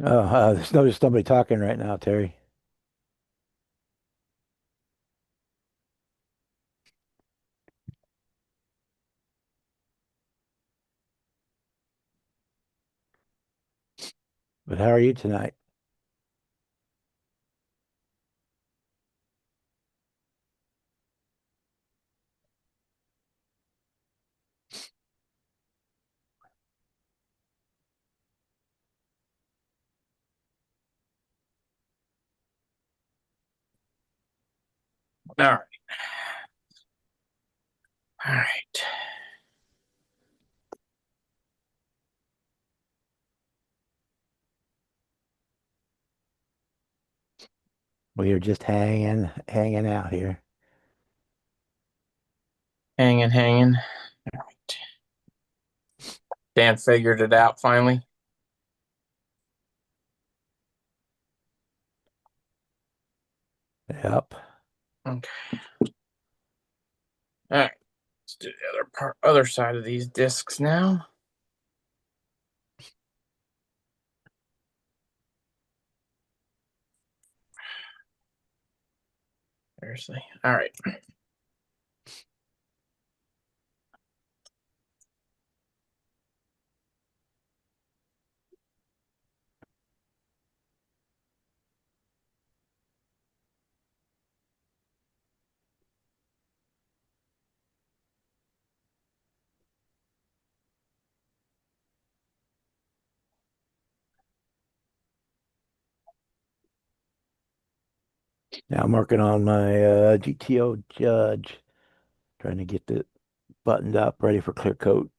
Oh, there's somebody talking right now, Terry. But how are you tonight? All right. All right. We are just hanging out here. Hanging. All right. Dan figured it out finally. Yep. Okay. All right. Let's do the other side of these discs now. Seriously. All right. Now I'm working on my GTO Judge, trying to get it buttoned up, ready for clear coat.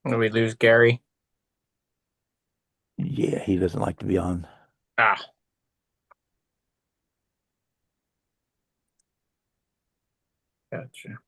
Did we lose Gary? Yeah, he doesn't like to be on. Ah, gotcha.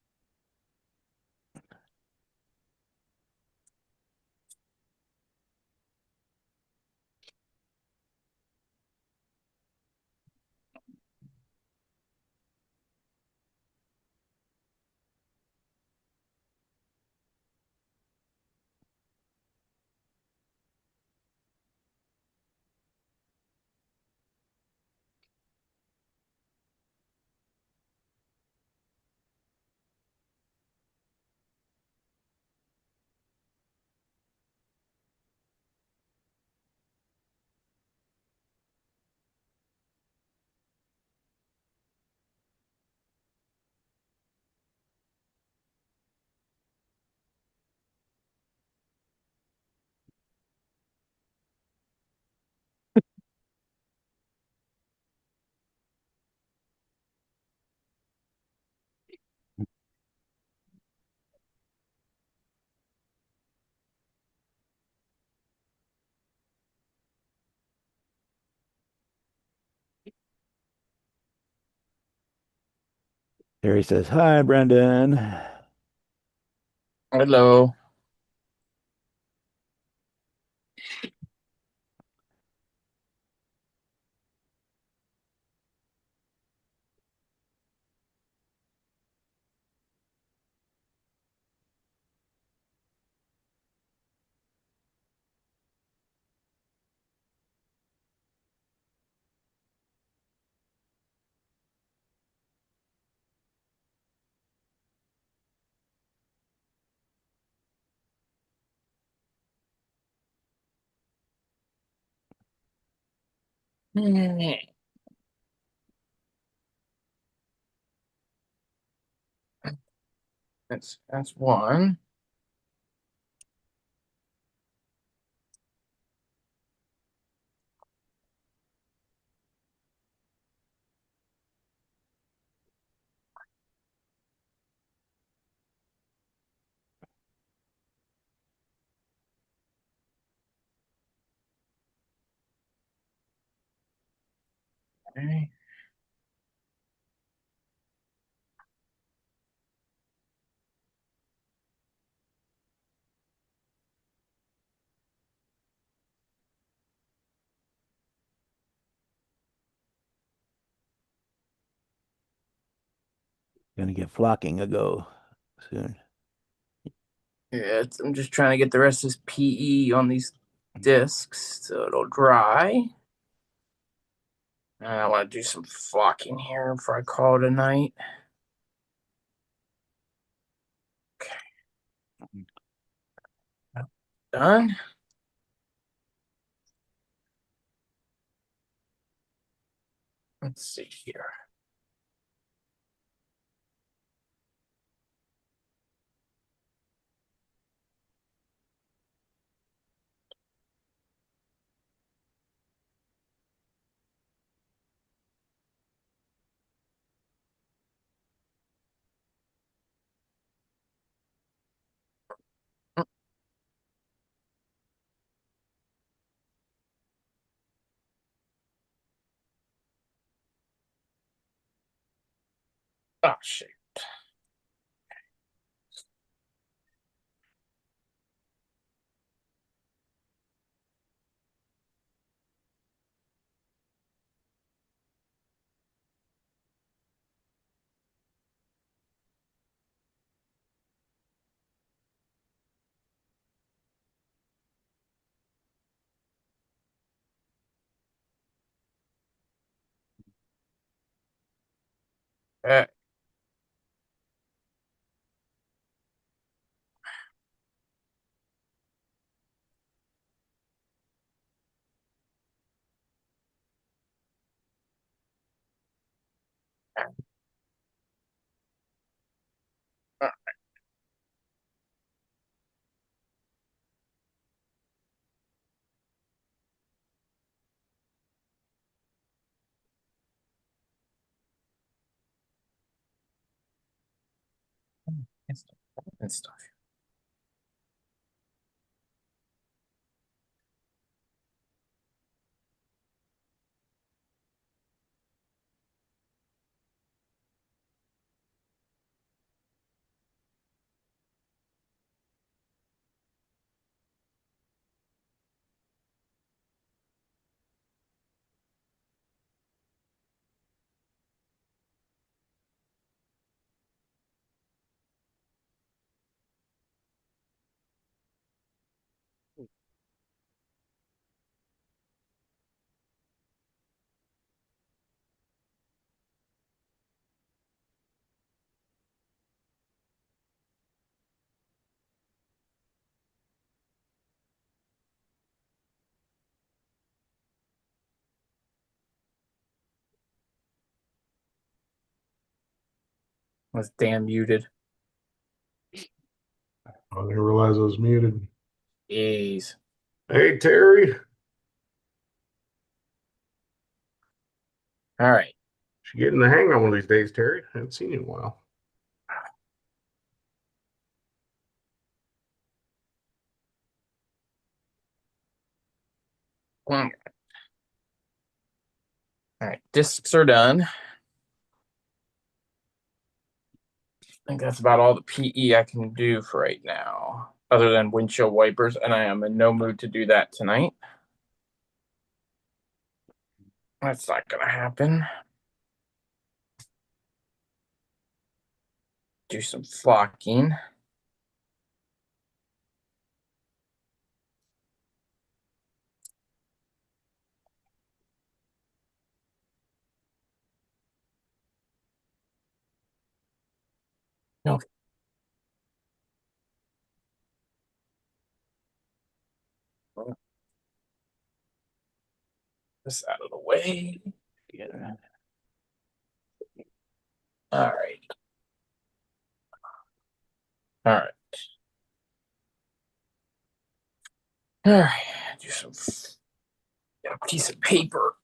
Terry says, "Hi, Brendan." Hello. That's one. Okay. Gonna get flocking a go soon. Yeah, I'm just trying to get the rest of this PE on these discs so it'll dry. And I want to do some flocking here before I call it a night. Okay. Done. Let's see here. Oh, shit. Uh, and stuff. Was damn muted. I didn't realize I was muted. Jeez. Hey, Terry. All right. Should get in the hang on one of these days, Terry. I haven't seen you in a while. All right. Discs are done. I think that's about all the PE I can do for right now, other than windshield wipers, and I am in no mood to do that tonight. That's not gonna happen. Do some flocking. No. This out of the way. Yeah. All right. All right. All right. Do some. Get a piece of paper.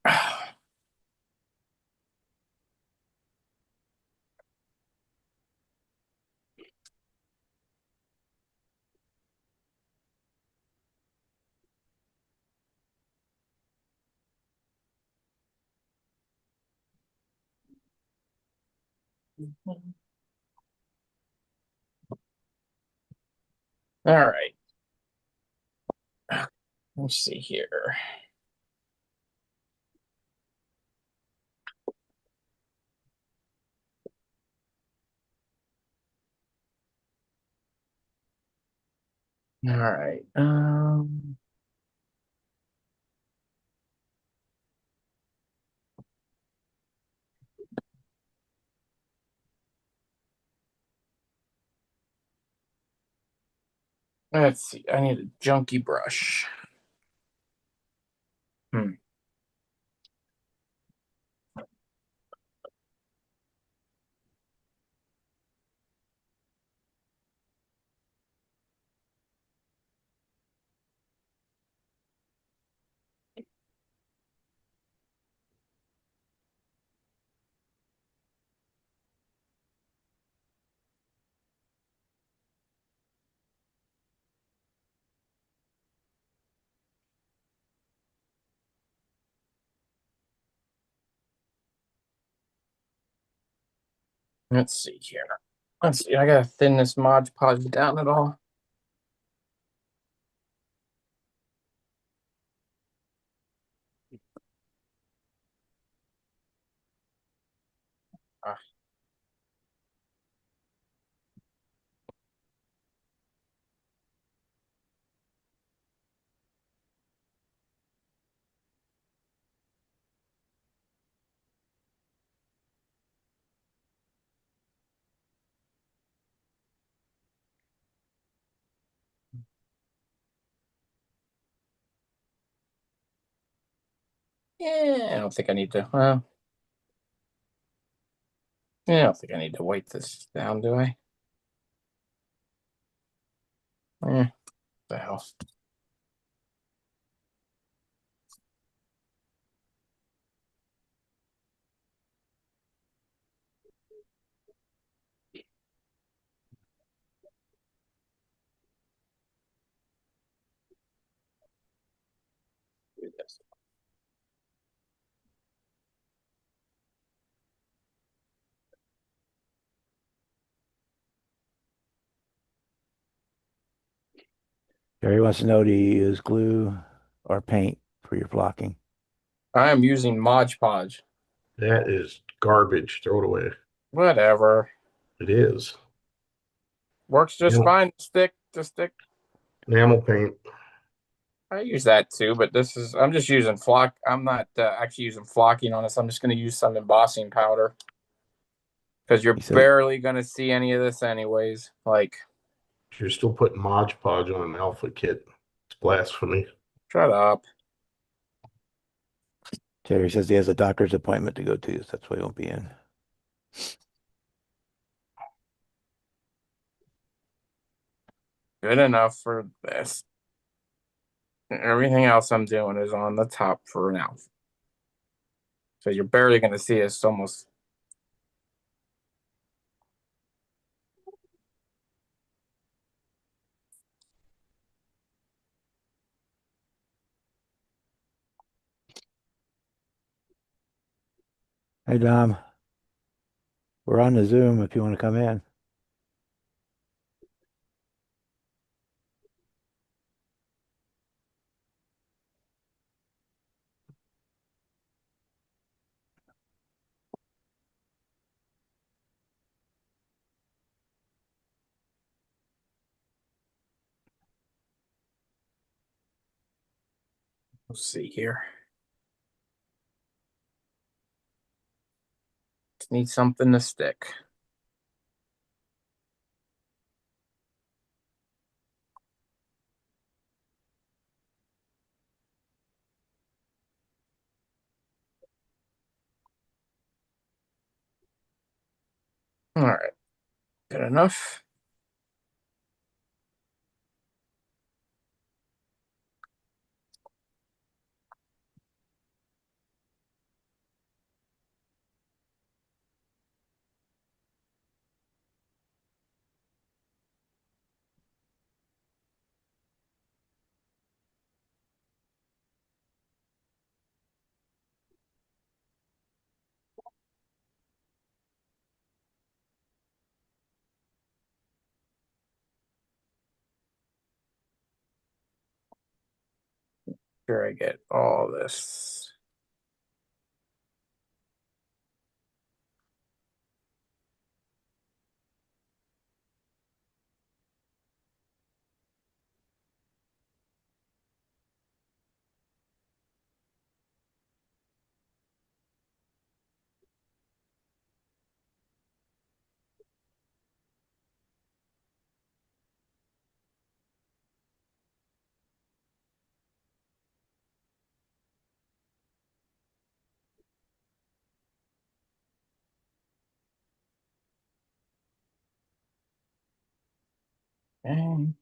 All right. Let's see here. All right. Let's see. I need a junky brush. Hmm. Let's see here. Let's see. I gotta thin this Mod Podge down at all. Ah, yeah, I don't think I need to. Yeah, I don't think I need to weight this down, do I? The hell. Do this. Jerry wants to know, do you use glue or paint for your flocking? I am using Mod Podge. That is garbage. Throw it away. Whatever. It is. Works just Enamel, fine. The stick. enamel paint. I use that too, but I'm just using flock. I'm not actually using flocking on this. I'm just going to use some embossing powder because you're He said, barely going to see any of this anyways. Like, You're still putting Mod Podge on an alpha kit. It's blasphemy. shut up. Jerry says he has a doctor's appointment to go to, so that's why he won't be in. Good enough for this. Everything else I'm doing is on the top for now. So you're barely going to see us almost. Hey, Dom, we're on the Zoom if you want to come in. Let's see here. Just need something to stick. All right. Good enough. Sure, I get all this. Okay.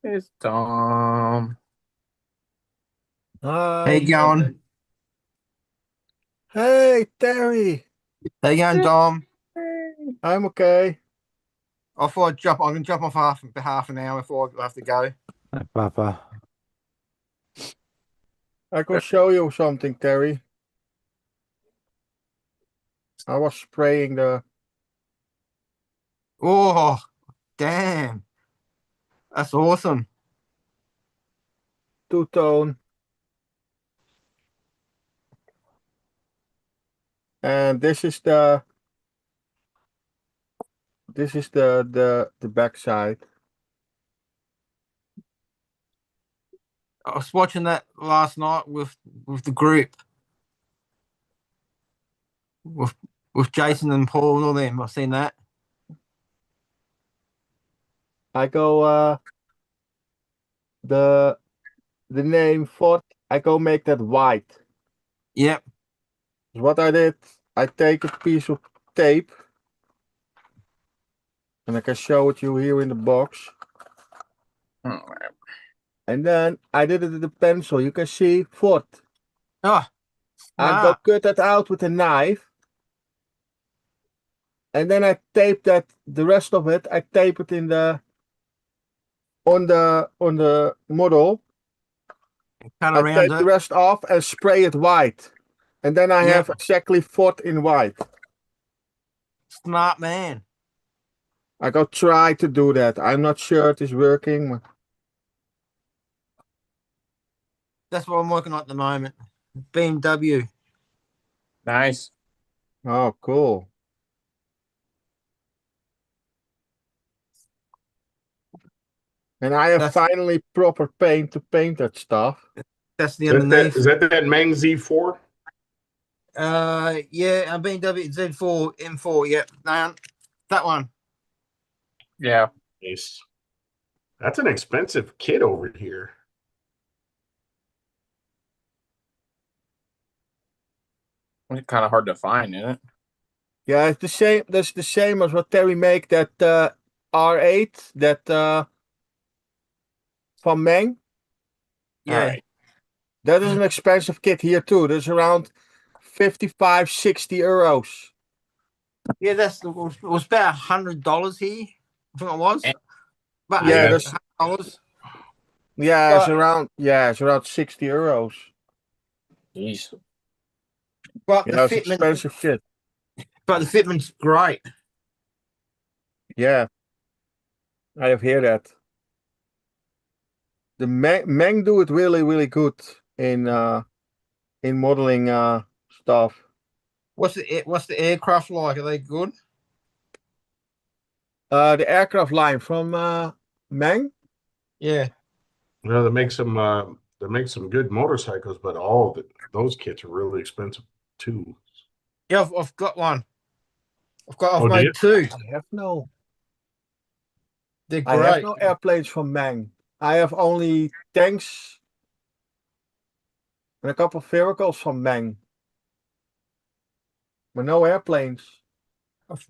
It's Tom. Hi. How you going? Hey, Terry. How you going, Dom? I'm okay. I thought I can jump off half an hour before I have to go. Hi, Papa. I can show you something, Terry. I was spraying the Oh, damn. That's awesome. two-tone, and this is the backside. I was watching that last night with the group with with Jason and Paul and all them. I've seen that. I go the name Ford. I go make that white. Yep. What I did, I take a piece of tape, and I can show it you here in the box. Alright. And then I did it with a pencil. You can see Ford. Oh, I go smart. cut that out with a knife. And then I tape that the rest of it. I tape it in the on the model. Cut I around take the it. rest off and spray it white. And then I Yep. have exactly Ford in white. Smart man. I go try to do that. I'm not sure it is working. That's what I'm working on at the moment. BMW. Nice. Oh, cool. And I have That's finally proper paint to paint that stuff. that's the Is that underneath. that Mang Z4? Yeah, a BMW Z4 M4. Yep. No, that one. Yeah. Nice. That's an expensive kit over here. It's kind of hard to find, isn't it? Yeah, it's the same. That's the same as what Terry make that R8 that from Meng. Yeah. Alright. That is an expensive kit here too. That's around 55, 60 euros. Yeah, it was about $100 here. I think it was. Eh. But Yeah, Yeah. that's $100. it's around 60 euros. Jeez. But Yeah, it's expensive kit. but the fitment's great. Yeah, I have heard that. The Meng do it really, really good in modeling stuff. What's the aircraft like? Are they good? The aircraft line from Meng. Yeah. Well, they make some good motorcycles, but those kits are really expensive too. Yeah, I've got one. I've Oh, do you? made two. They're I have great. no airplanes from Meng. I have only tanks and a couple of vehicles from Meng, but no airplanes.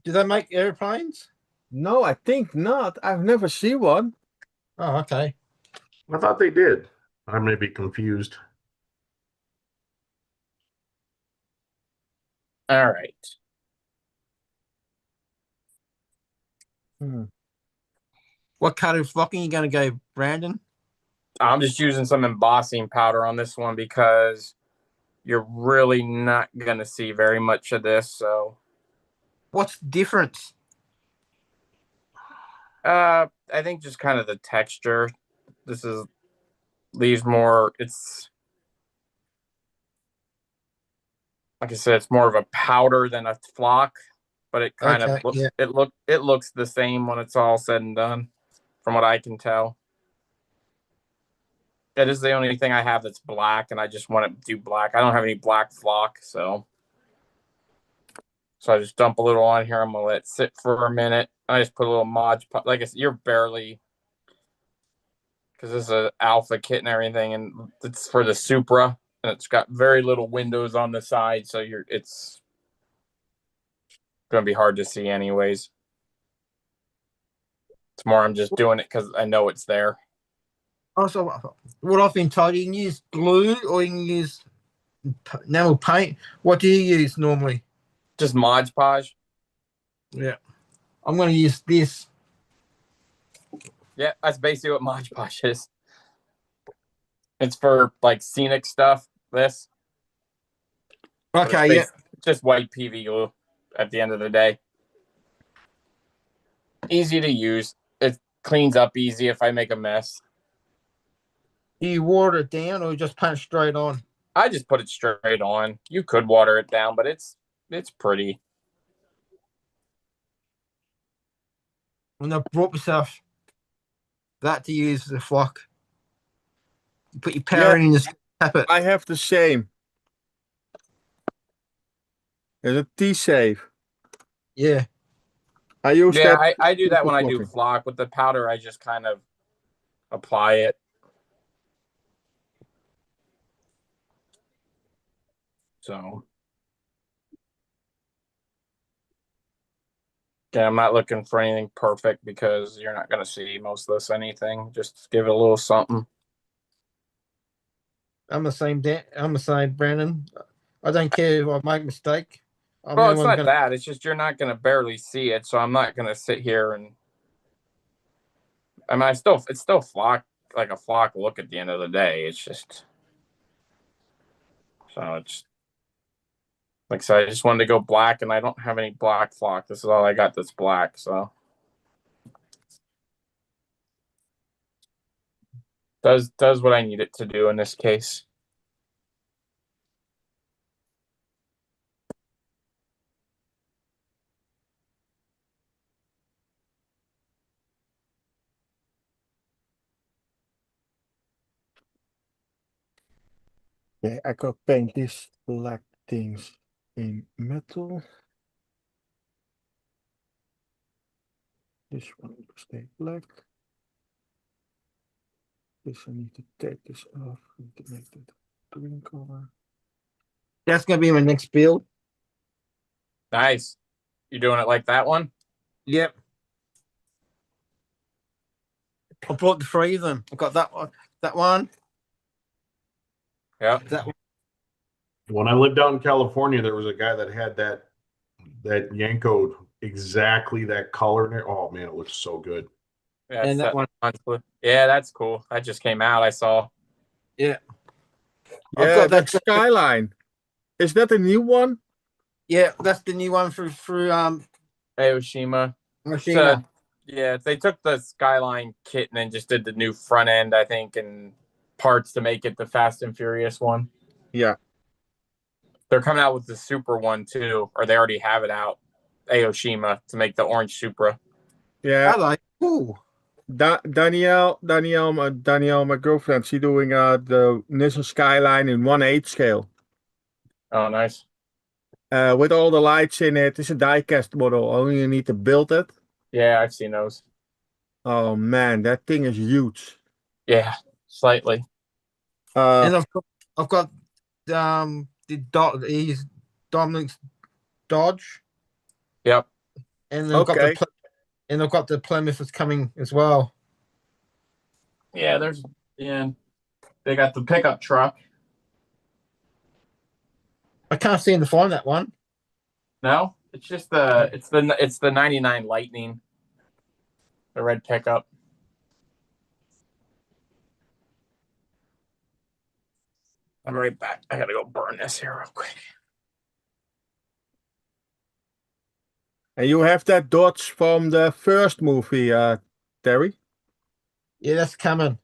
Do they make airplanes? No, I think not. I've never seen one. Oh, okay. I thought they did. I may be confused. Alright. Hmm. What kind of flocking you gonna go, Brandon? I'm just using some embossing powder on this one because you're really not going to see very much of this. So, What's the difference? I think just kind of the texture. This leaves more. It's like I said, it's more of a powder than a flock, but it kind of Okay, yeah. it looks the same when it's all said and done, from what I can tell. That is the only thing I have that's black, and I just want to do black. I don't have any black flock, so I just dump a little on here. I'm gonna let it sit for a minute. I just put a little Mod Podge. Like you're barely, because this is an alpha kit and everything, and it's for the Supra, and it's got very little windows on the side, so it's gonna be hard to see anyways. It's more I'm just doing it because I know it's there. Also, what I've been told, you can use glue or you can use enamel paint. What do you use normally? Just Mod Podge. Yeah, I'm going to use this. Yeah, that's basically what Mod Podge is. It's for like scenic stuff. This. But it's Okay, yeah. just white PV glue at the end of the day. Easy to use. It cleans up easy if I make a mess. Do you water it down or you just paint straight on? I just put it straight on. You could water it down, but it's pretty. And I brought myself that to use as a flock. You put your power in and just tap it. I have the same. There's a T-Save. Yeah. I use Yeah, that. I do that for when I do flocking. flock. With the powder, I just kind of apply it. So, yeah, I'm not looking for anything perfect because you're not going to see most of this anything. Just give it a little something. I'm the same, Brandon. I don't care if I make a mistake. Well, it's not that. It's just you're not going to barely see it. So I'm not going to sit here and. I mean, it's still flock, like a flock look at the end of the day. It's just. So it's. Like I said, I just wanted to go black, and I don't have any black flock. This is all I got that's black, so. Does what I need it to do in this case. Yeah, I could paint these black things in metal. This one will stay black. This I need to take this off. I need to make that green color. That's going to be my next build. Nice. You doing it like that one? Yep. I brought the three of them. I've got that one. Yeah. That one. When I lived out in California, there was a guy that had that Yanko exactly that color in there. Oh man, it looks so good. Yeah, And that one. Yeah, that's cool. That just came out. I saw. Yeah. Yeah, got that that- Skyline. Is that a new one? Yeah, that's the new one through Aoshima. Machina. Yeah, they took the Skyline kit and then just did the new front end, I think, and parts to make it the Fast and Furious one. Yeah. They're coming out with the Super one too, or they already have it out. Aoshima to make the orange Supra. Yeah. Hello. Ooh. Danielle, my girlfriend, she doing the Nissan Skyline in 1/8 scale. Oh, nice. With all the lights in it. It's a die-cast model. Only you need to build it. Yeah, I've seen those. Oh man, that thing is huge. Yeah, slightly. And I've got he's Dominic's Dodge. Yep. And then Okay. I've got the Plymouth that's coming as well. Yeah, they got the pickup truck. I can't seem to find that one. No, it's just the 99 Lightning, the red pickup. I'm right back. I gotta go burn this here real quick. And you have that Dodge from the first movie, Terry? Yeah, that's coming.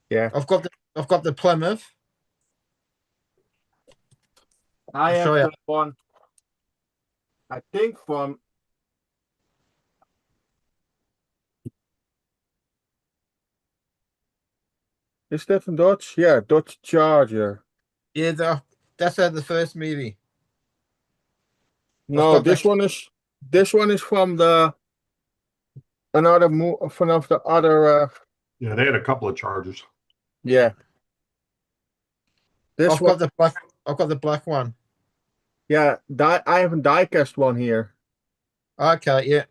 Yeah. I've got the Plymouth. I I'll have show you. the one, I think from. Is that from Dodge? Yeah, Dodge Charger. Yeah, that's the first movie. No, got this that- one is from the another from of the other Yeah, they had a couple of charges. Yeah. This I've one, got the black. I've got the black one. yeah, I have a diecast one here. Okay, yeah.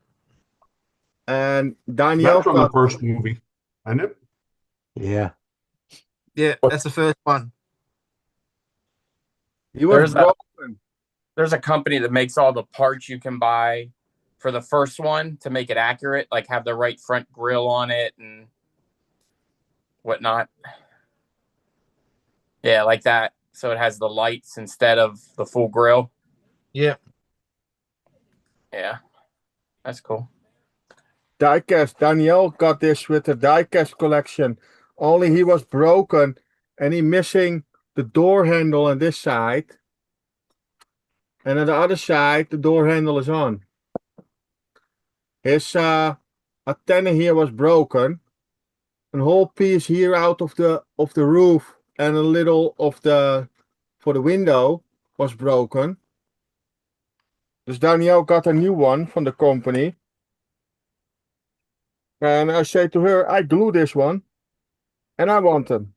And Danielle That's from the got, first movie, isn't it? Yeah. Yeah, that's the first one. he was There's a broken. there's a company that makes all the parts you can buy for the first one to make it accurate, like have the right front grill on it and whatnot. Yeah, like that. So it has the lights instead of the full grill. Yeah. Yeah, that's cool. Diecast. Danielle got this with the diecast collection. Only he was broken and he missing the door handle on this side. And on the other side, the door handle is on. His antenna here was broken. A whole piece here out of the roof and a little of the for the window was broken. Dus Danielle got a new one from the company. And I say to her, I glue this one and I want them.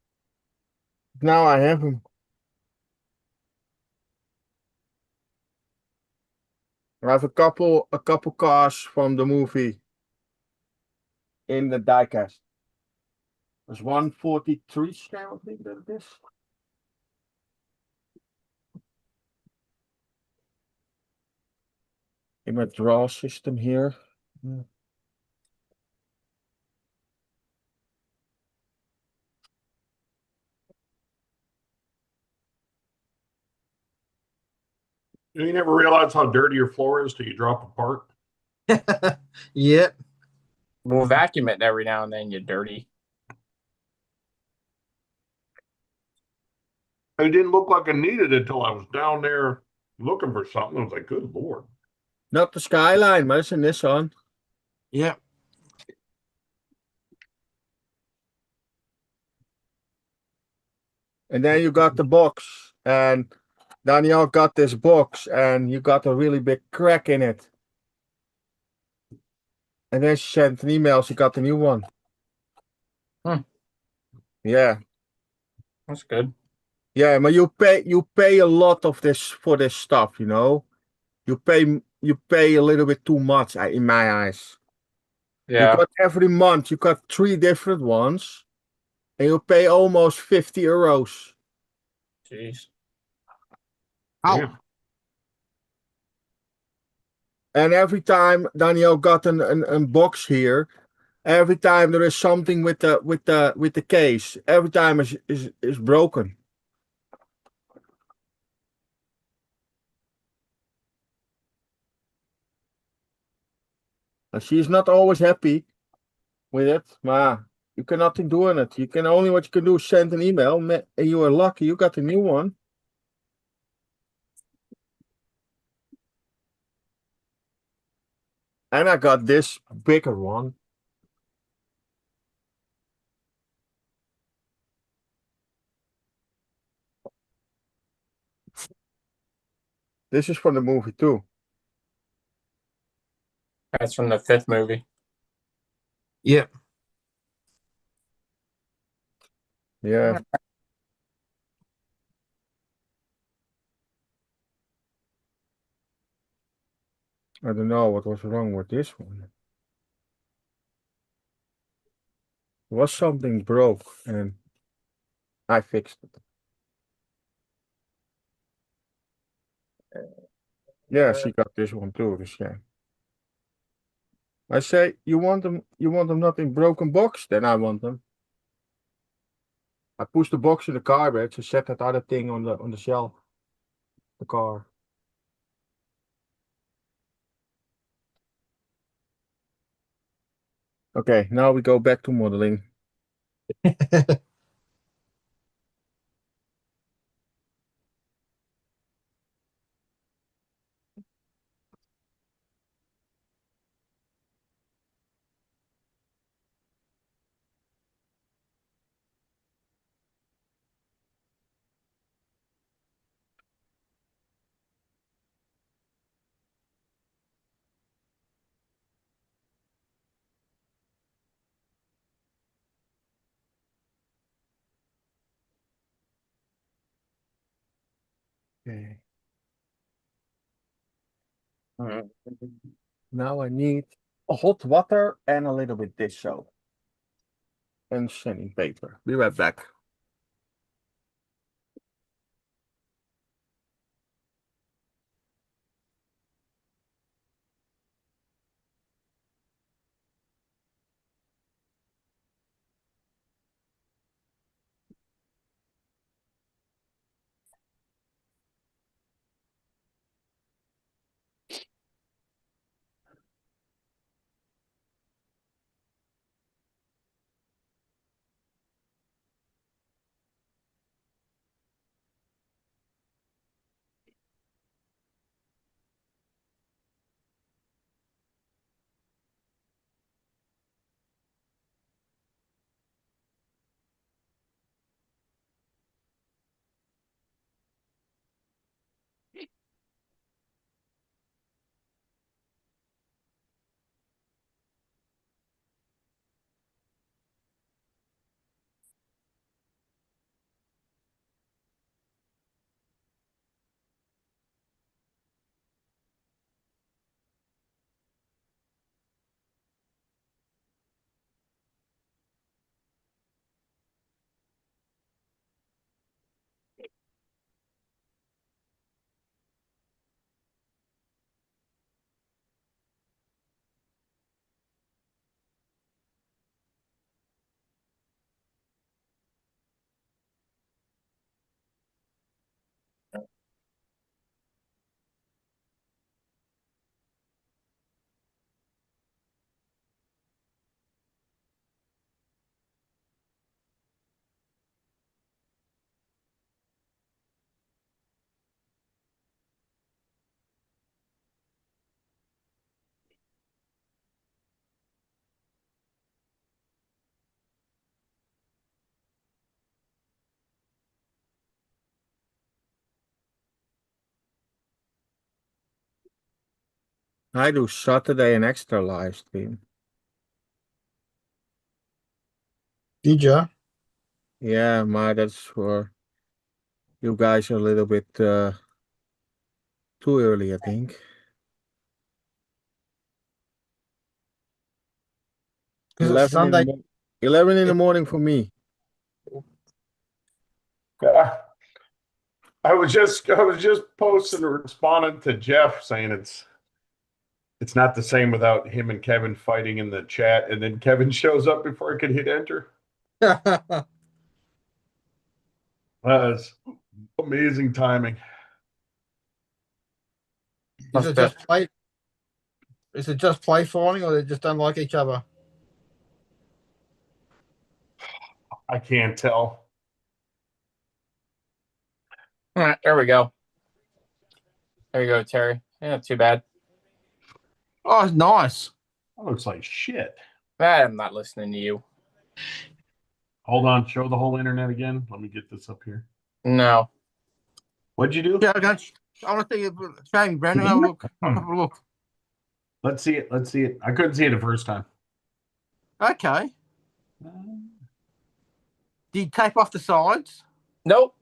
Now I have them. I have a couple cars from the movie in the diecast. There's 143 scale, I think that it is. In my draw system here. You never realize how dirty your floor is till you drop a part. Yep. We'll vacuum it every now and then, you dirty. It didn't look like I needed it until I was down there looking for something. I was like, good Lord. Not the Skyline, maar it's a Nissan. Yep. And then you got the box. And Danielle got this box and you got a really big crack in it. And then she sent an email, she got the new one. Hmm. Yeah. That's good. Yeah, but you pay a lot of this for this stuff, you know. You pay a little bit too much in my eyes. Yeah. You got every month, you got 3 different ones, and you pay almost 50 euros. Jeez. Ow. Yeah. And every time Danielle got an box here, every time there is something with the case, every time is broken. And she's not always happy with it, but you can nothing do on it. You can only what you can do is send an email, and you are lucky you got a new one. And I got this bigger one. This is from the movie too. That's from the 5th movie. Yep. Yeah. I don't know what was wrong with this one. There was something broke and I fixed it. Yeah, she got this one too, this yeah. I say, you want them not in broken box? Then I want them. I pushed the box in the garbage and set that other thing on the shelf. The car. Okay, now we go back to modeling. Okay. Mm. Now I need hot water and a little bit dish soap. And sanding paper. Be right back. I do Saturday an extra live stream. Did you? Yeah, that's for you guys a little bit too early, I think. Because it's 11 in the Sunday. 11 in the morning for me. I was just posting or responding to Jeff saying it's not the same without him and Kevin fighting in the chat, and then Kevin shows up before I could hit enter. That's amazing timing. Is it just play? Is it just play fighting, or they just don't like each other? I can't tell. All right, there we go. There you go, Terry. Yeah, not too bad. Oh, it's nice. That looks like shit. I'm not listening to you. Hold on, show the whole internet again. Let me get this up here. No. What'd you do? Yeah, I want to see it. Show me, Brandon. Have a look. Have a look. Let's see it. Let's see it. I couldn't see it the first time. Okay. Do you tape off the sides? Nope.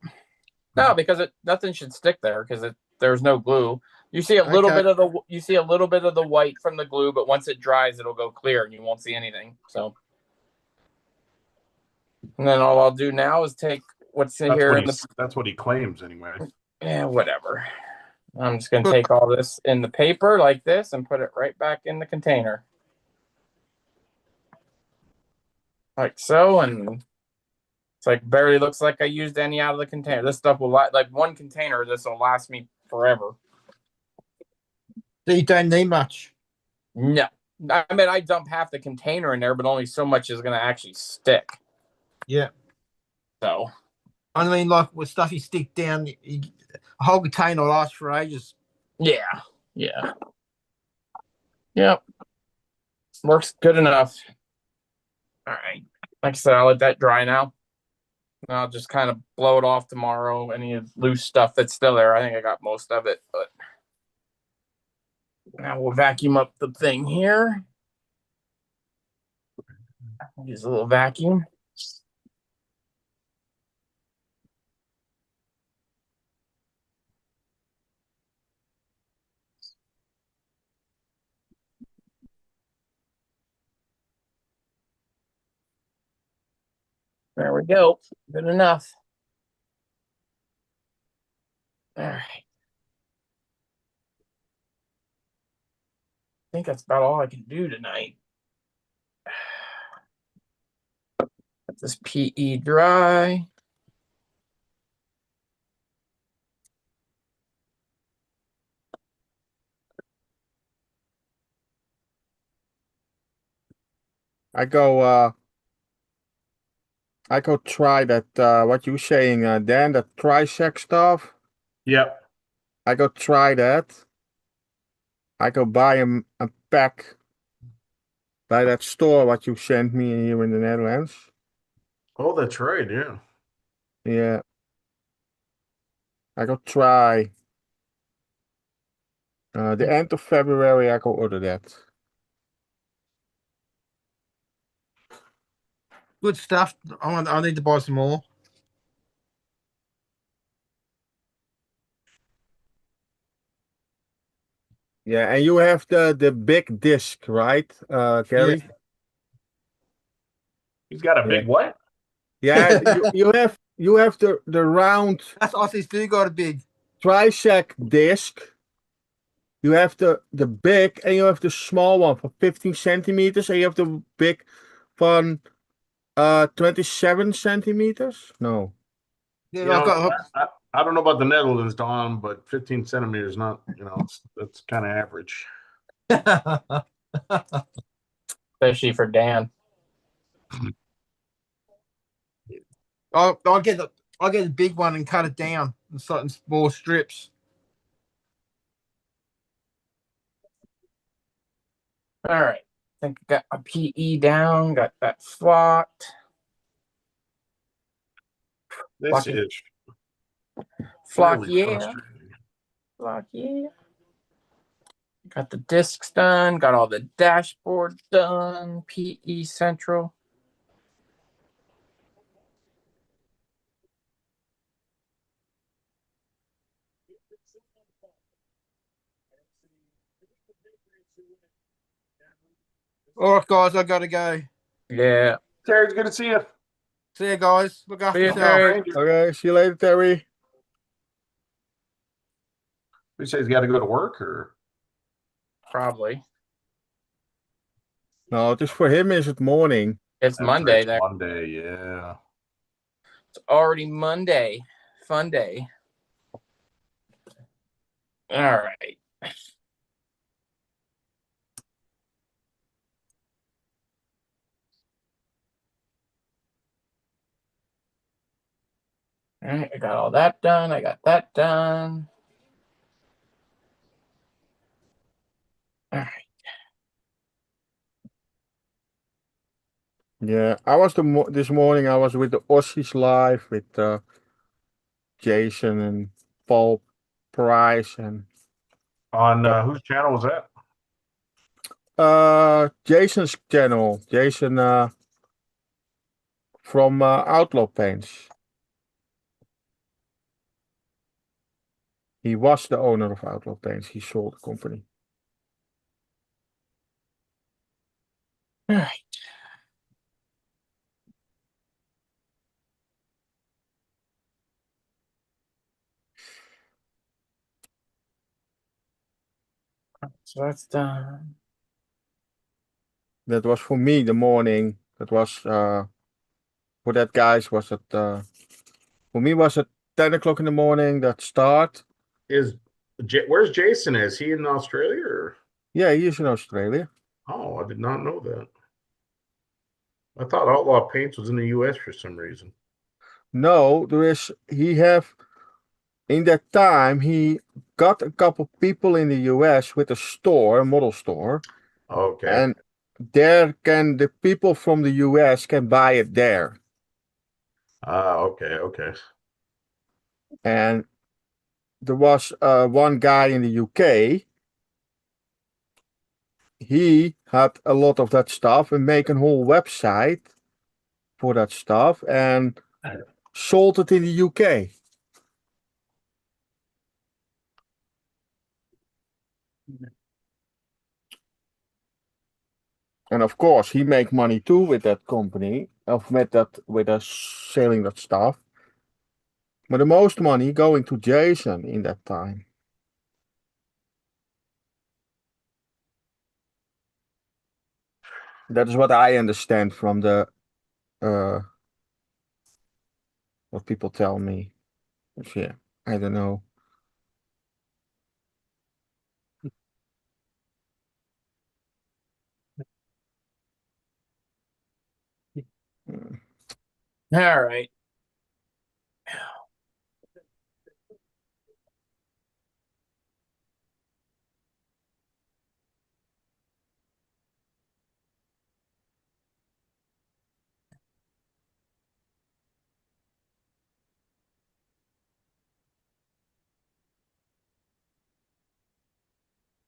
No, because nothing should stick there because there's no glue. You see a little Okay. bit of the white from the glue, but once it dries, it'll go clear and you won't see anything. So, and then all I'll do now is take what's That's here what, in the that's what he claims anyway. whatever. I'm just gonna take all this in the paper like this and put it right back in the container, like so, and it's like barely looks like I used any out of the container. This stuff will like one container. This will last me forever. So you don't need much. No, I mean I dump half the container in there, but only so much is gonna actually stick. Yeah. So I mean, like with stuff you stick down, a whole container lasts for ages. yeah, yep, works good enough. All right, like I said, I'll let that dry now. And I'll just kind of blow it off tomorrow. Any loose stuff that's still there, I think I got most of it, but now we'll vacuum up the thing here. Use a little vacuum. There we go. Good enough. All right. I think that's about all I can do tonight. Let this PE dry. I go try that what you saying, Dan, that Trisec stuff. Yep. I go try that. I go buy a pack by that store what you sent me here in the Netherlands. Oh, that's right. Yeah. Yeah. I go try. The end of February I go order that. Good stuff. I need to buy some more. Yeah, and you have the big disc, right, Gary? He's got a Yeah. big what? Yeah, you have the round That's Aussies do got a big. Trisec disc. You have the big and you have the small one for 15 centimeters, and you have the big van 27 centimeters. No. Yeah, You I've know, got. I don't know about the Netherlands, Don, but 15 centimeters not, that's kind of average. Especially for Dan. I'll get the big one and cut it down in certain small strips. All right. I think I got my PE down, got that flocked. This Lucky. is Flock, really yeah. frustrating. Flock, yeah. Got the discs done, got all the dashboard done, PE Central. All right, guys, I gotta go. Yeah. Terry, it's good to see you. See you guys. Look after See you, yourself. Terry. Okay, see you later, Terry. You say he's got to go to work, or Probably. No, just for him is it morning. It's Monday there. Monday, yeah. It's already Monday. Fun day. All right. All right, I got all that done. I got that done. All right. Yeah, I was this morning. I was with the Aussies live with Jason and Paul Price and On whose channel was that? Jason's channel. Jason from Outlaw Paints. He was the owner of Outlaw Paints. He sold the company. All right. So that's done. That was for me the morning. That was for that guys was at for me was at 10 o'clock in the morning that start. Where's Jason? Is he in Australia, or? Yeah, he's in Australia. Oh, I did not know that. I thought Outlaw Paints was in the U.S. for some reason. No, he have in that time he got a couple people in the US with a model store, Okay. and the people from the US can buy it there. Okay. And there was one guy in the UK. He had a lot of that stuff and make a whole website for that stuff and sold it in the UK. And of course, he make money too with that company, of with us selling that stuff. But the most money going to Jason in that time. That is what I understand from the what people tell me. But yeah, I don't know. Mm. All right.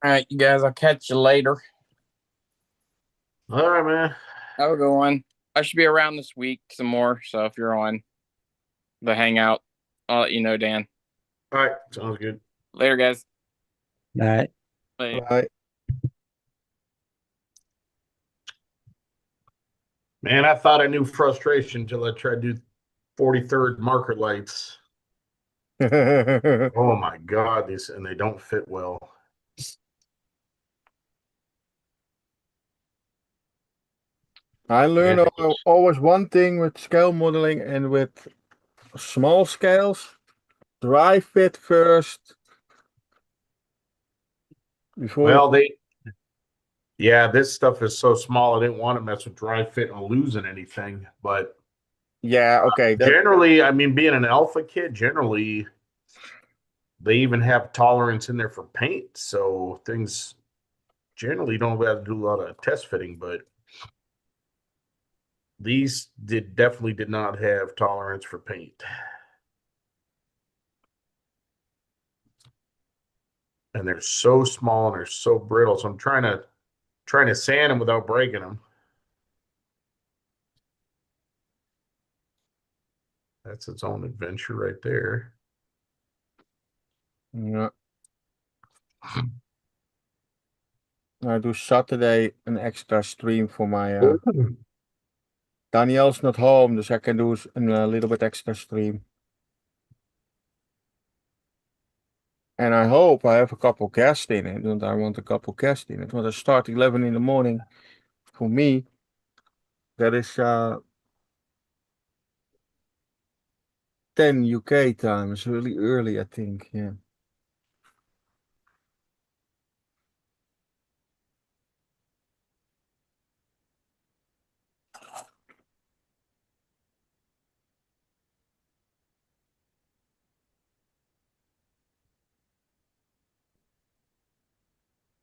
All right, you guys, I'll catch you later. All right, man. Have a good one. I should be around this week some more, so if you're on the hangout, I'll let you know, Dan. All right, sounds good. Later, guys. All right. Later. Right. Man, I thought I knew frustration until I tried to do 43rd marker lights. Oh my God, and they don't fit well. I learned Yeah. always one thing with scale modeling and with small scales. Dry fit first. Before Well, this stuff is so small. I didn't want to mess with dry fit and losing anything. But yeah, okay. generally, I mean, being an alpha kid, generally, they even have tolerance in there for paint. So things generally don't have to do a lot of test fitting. But these definitely did not have tolerance for paint. And they're so small and they're so brittle. So I'm trying to sand them without breaking them. That's its own adventure right there. Yeah. I do Saturday an extra stream for my Daniel's not home, dus I can do a little bit extra stream. And I hope I have a couple guests in it, and I want a couple guests in it. When I start 11 in the morning, for me, that is 10 UK time. It's really early, I think. Yeah.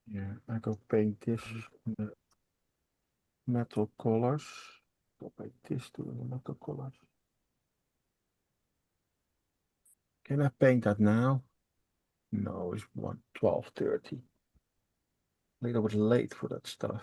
Yeah, I go paint this in the metal colors. Go paint this to the metal colors. Can I paint that now? No, it's 12:30. A little bit late for that stuff.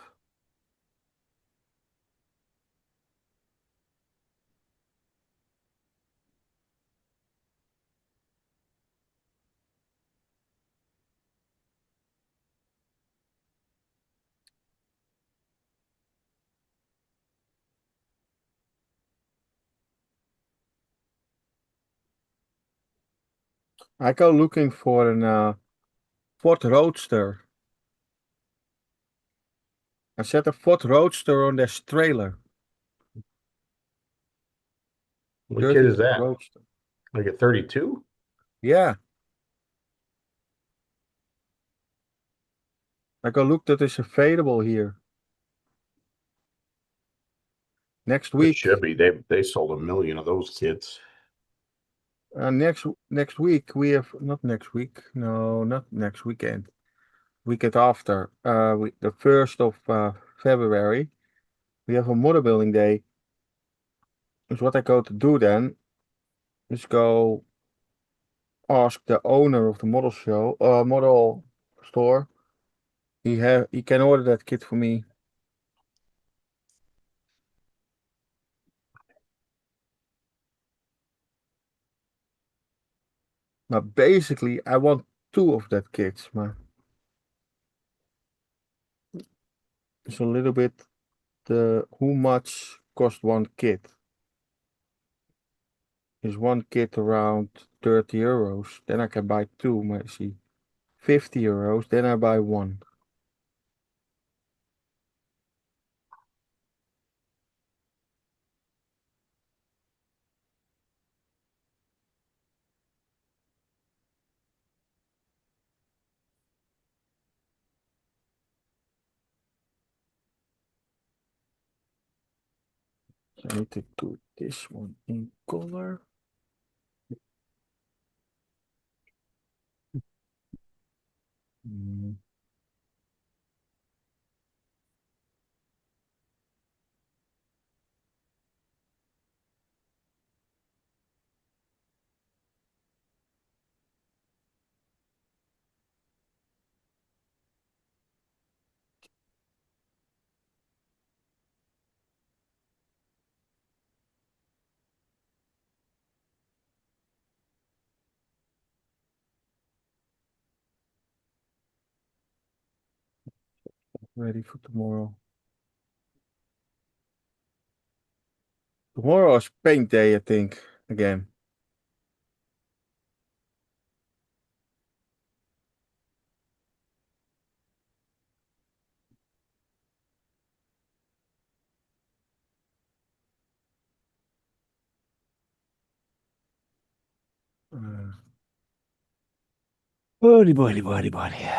I go looking for an Ford Roadster. I set a Ford Roadster on this trailer. What kid is Ford that? Roadster. Like a 32? Yeah. I go look that is available here. Next It week. should be. They sold 1 million of those kids. Next week we have not next week. No, not next weekend. Weekend after. The 1st of February. We have a model building day. Dus what I go to do then is go ask the owner of the model store. He can order that kit for me. But basically I want 2 of that kits, man. It's a little bit how much cost one kit? Is one kit around 30 euros? Then I can buy two, might see. 50 euros, then I buy one. So I need to do this one in color. Mm. Ready for tomorrow. Tomorrow is paint day, I think, again. Uh, Buddy, buddy, buddy, buddy.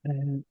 And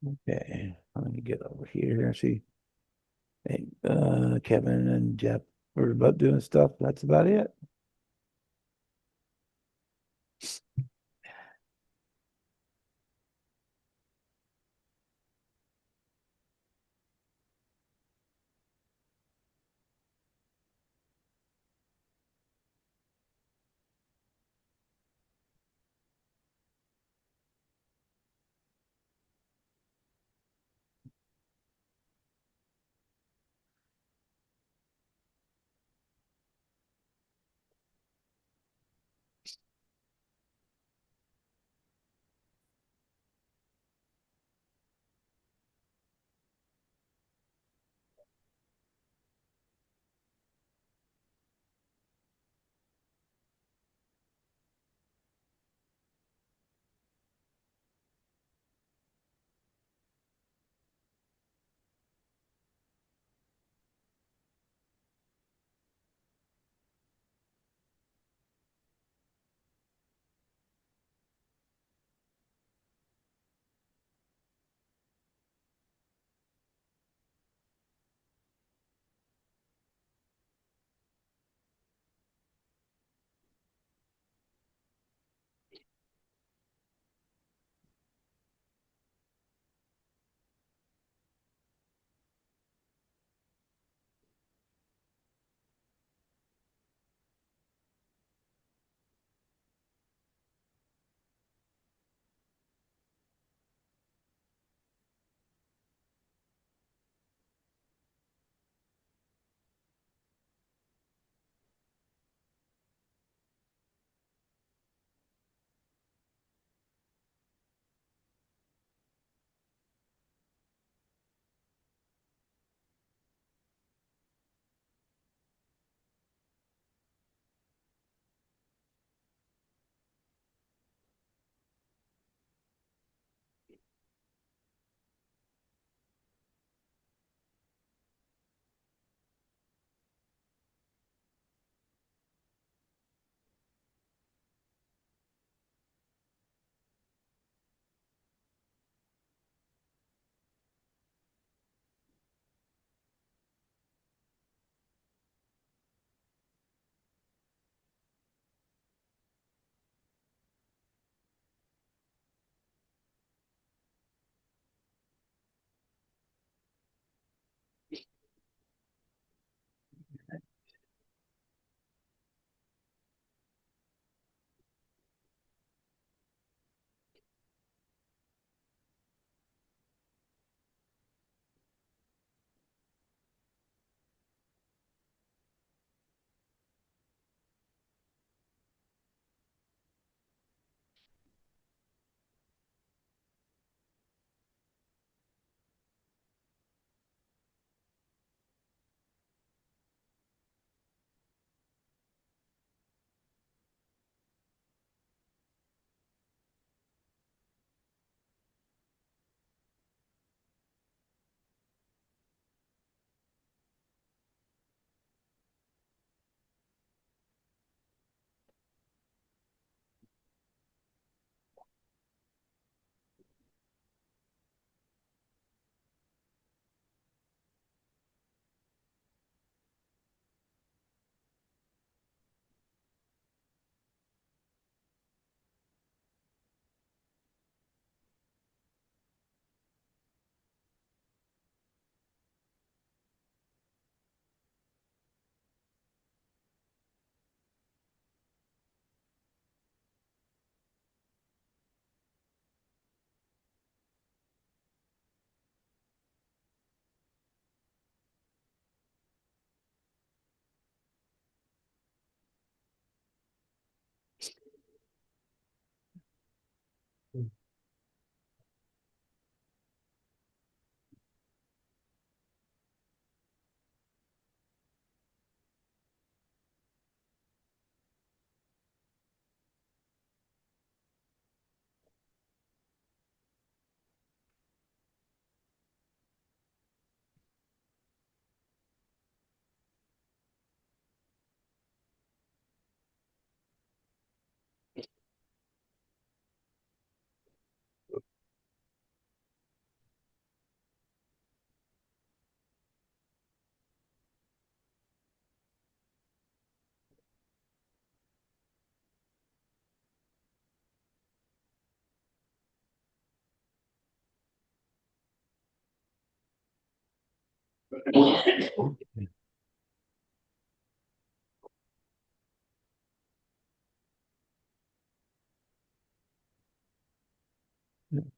Okay, let me get over here and see. Hey, Kevin and Jeff were about doing stuff. That's about it.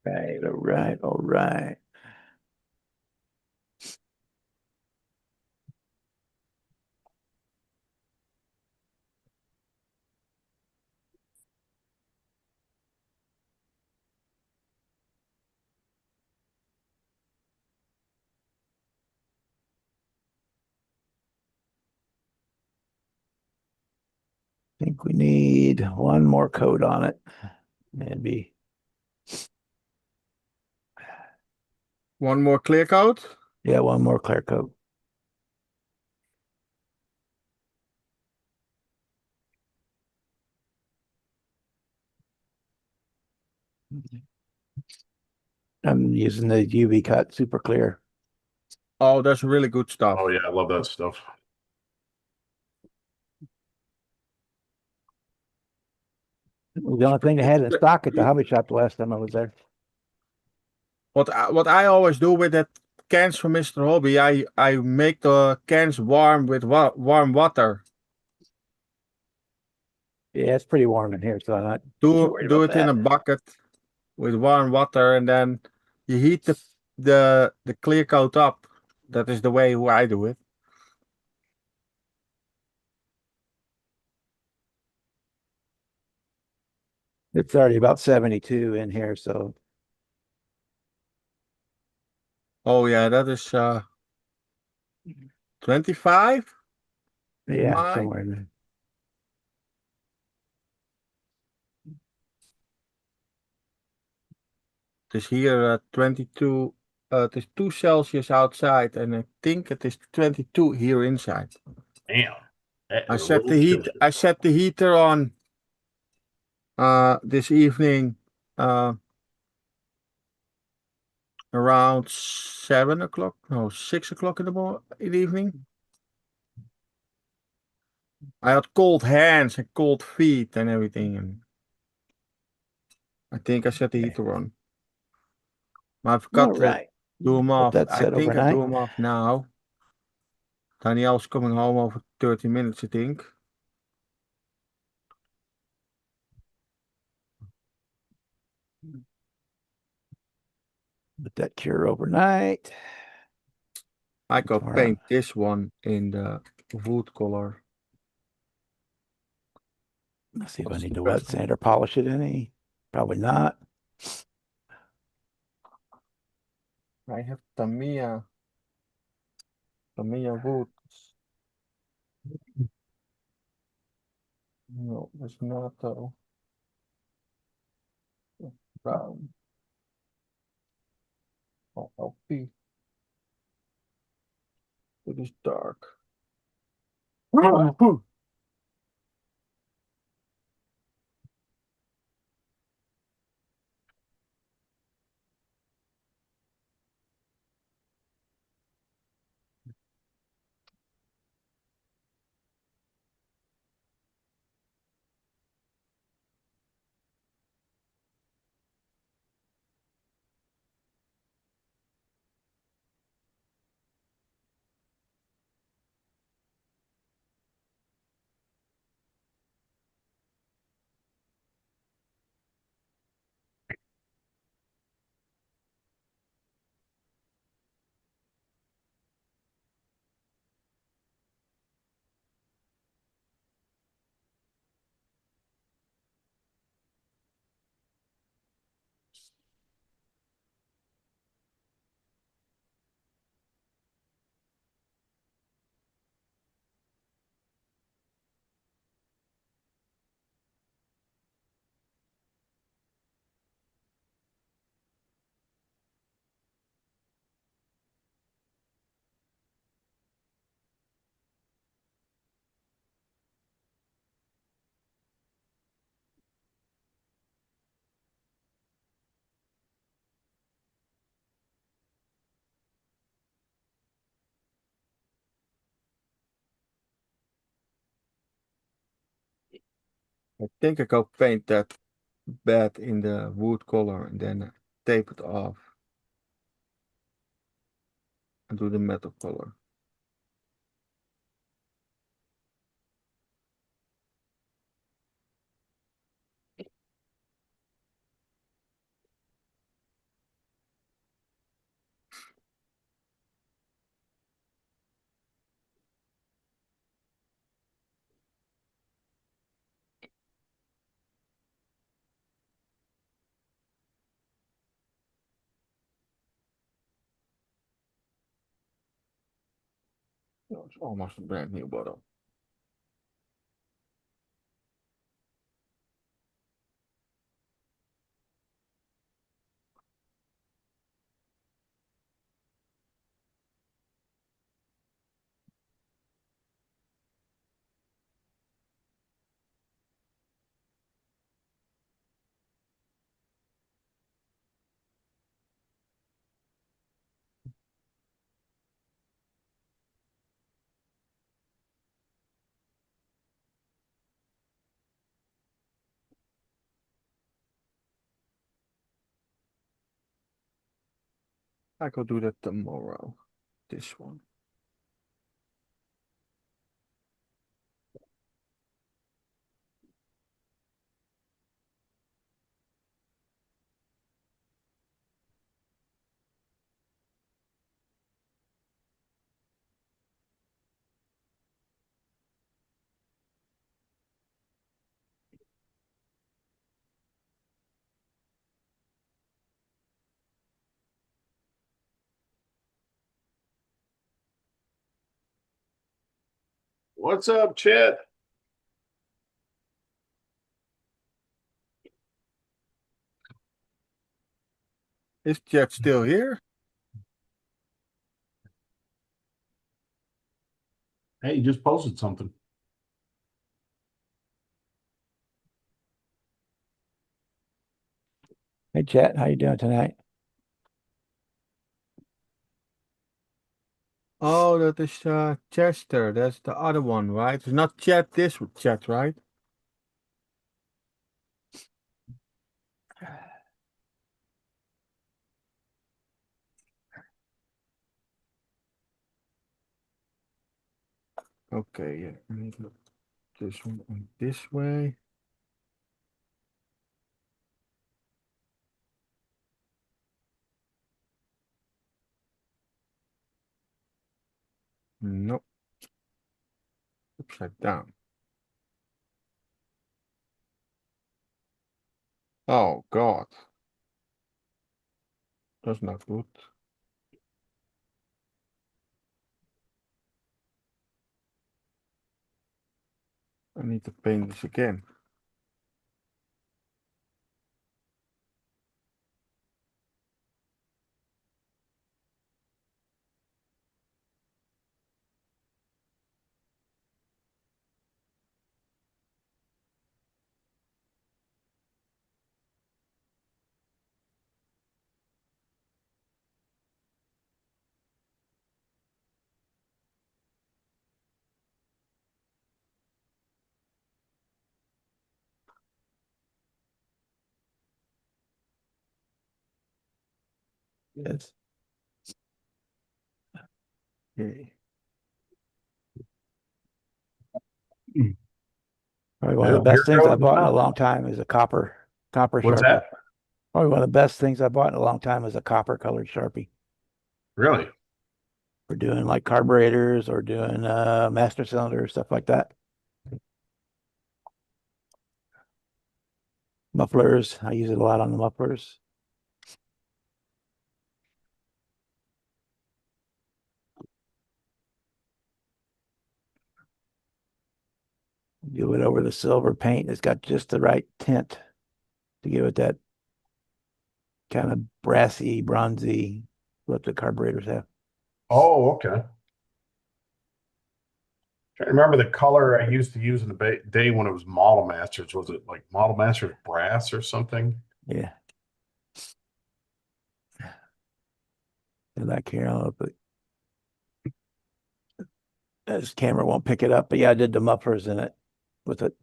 Right, all right, all right. Think we need one more coat on it. Maybe. One more clear coat. Yeah, one more clear coat. I'm using the UV cut super clear. Oh, that's really good stuff. Oh yeah, I love that stuff. It was the only thing they had in stock at the hobby shop the last time I was there. What I always do with that cans from Mr. Hobby, I make the cans warm with warm water. Yeah, it's pretty warm in here, so I'm not too Do worried do about it in a that. bucket with warm water, and then you heat the clear coat up. That is the way who I do it. It's already about 72 in here, so Oh yeah, that is 25. yeah, Mine. somewhere in there. It is here 22. It is 2 Celsius outside, and I think it is 22 here inside. Damn. That I is a set the little heat. chilly. I set the heater on this evening around 7 o'clock. No, 6 o'clock in the evening. I had cold hands and cold feet and everything, and I think I set the heater on. I forgot All to right. do them Let off. that I set think I overnight. do them off now. Danielle's coming home over 30 minutes, I think. Let that cure overnight. I could Tomorrow. paint this one in the wood color. Let's see if I What's need the to wet best? sand or polish it any. Probably not. I have Tamiya wood. No, it's not though. Brown. Oh, LP. It is dark. I think I go paint that bed in the wood color and then tape it off. and do the metal color. Oh, it's almost a brand new bottle. I could do that tomorrow. This one. What's up, Chet? Is Chet still here? Hey, you just posted something. Hey, Chet, how you doing tonight? Oh, that is Chester. That's the other one, right? It's not Chet. This Chet, right? Okay, yeah. I need to look this one on this way. Nope. Upside down. Oh God. That's not good. I need to paint this again. Yes. Okay. Probably one of the Yep, best here things I goes bought in a nothing. long time is a copper What's Sharpie. that? Probably one of the best things I bought in a long time is a copper colored Sharpie Really? for doing like carburetors or doing master cylinder stuff like that. Mufflers, I use it a lot on the mufflers. Do it over the silver paint. It's got just the right tint to give it that kind of brassy, bronzy look that carburetors have. Oh, okay. Trying to remember the color I used to use in the day when it was Model Masters. Was it like Model Masters brass or something? Yeah. I like here, I don't know if this camera won't pick it up, but yeah, I did the mufflers in it with it.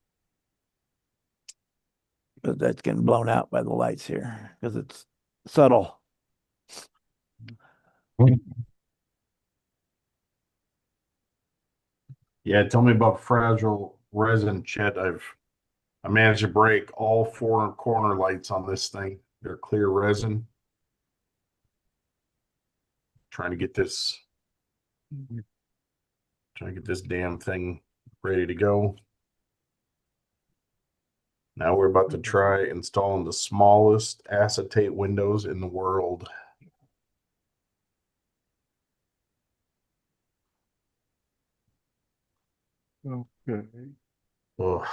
But that's getting blown out by the lights here because it's subtle. Yeah, tell me about fragile resin, Chet. I managed to break all 4 corner lights on this thing. They're clear resin. Trying to get this damn thing ready to go. Now we're about to try installing the smallest acetate windows in the world. Okay. Ugh.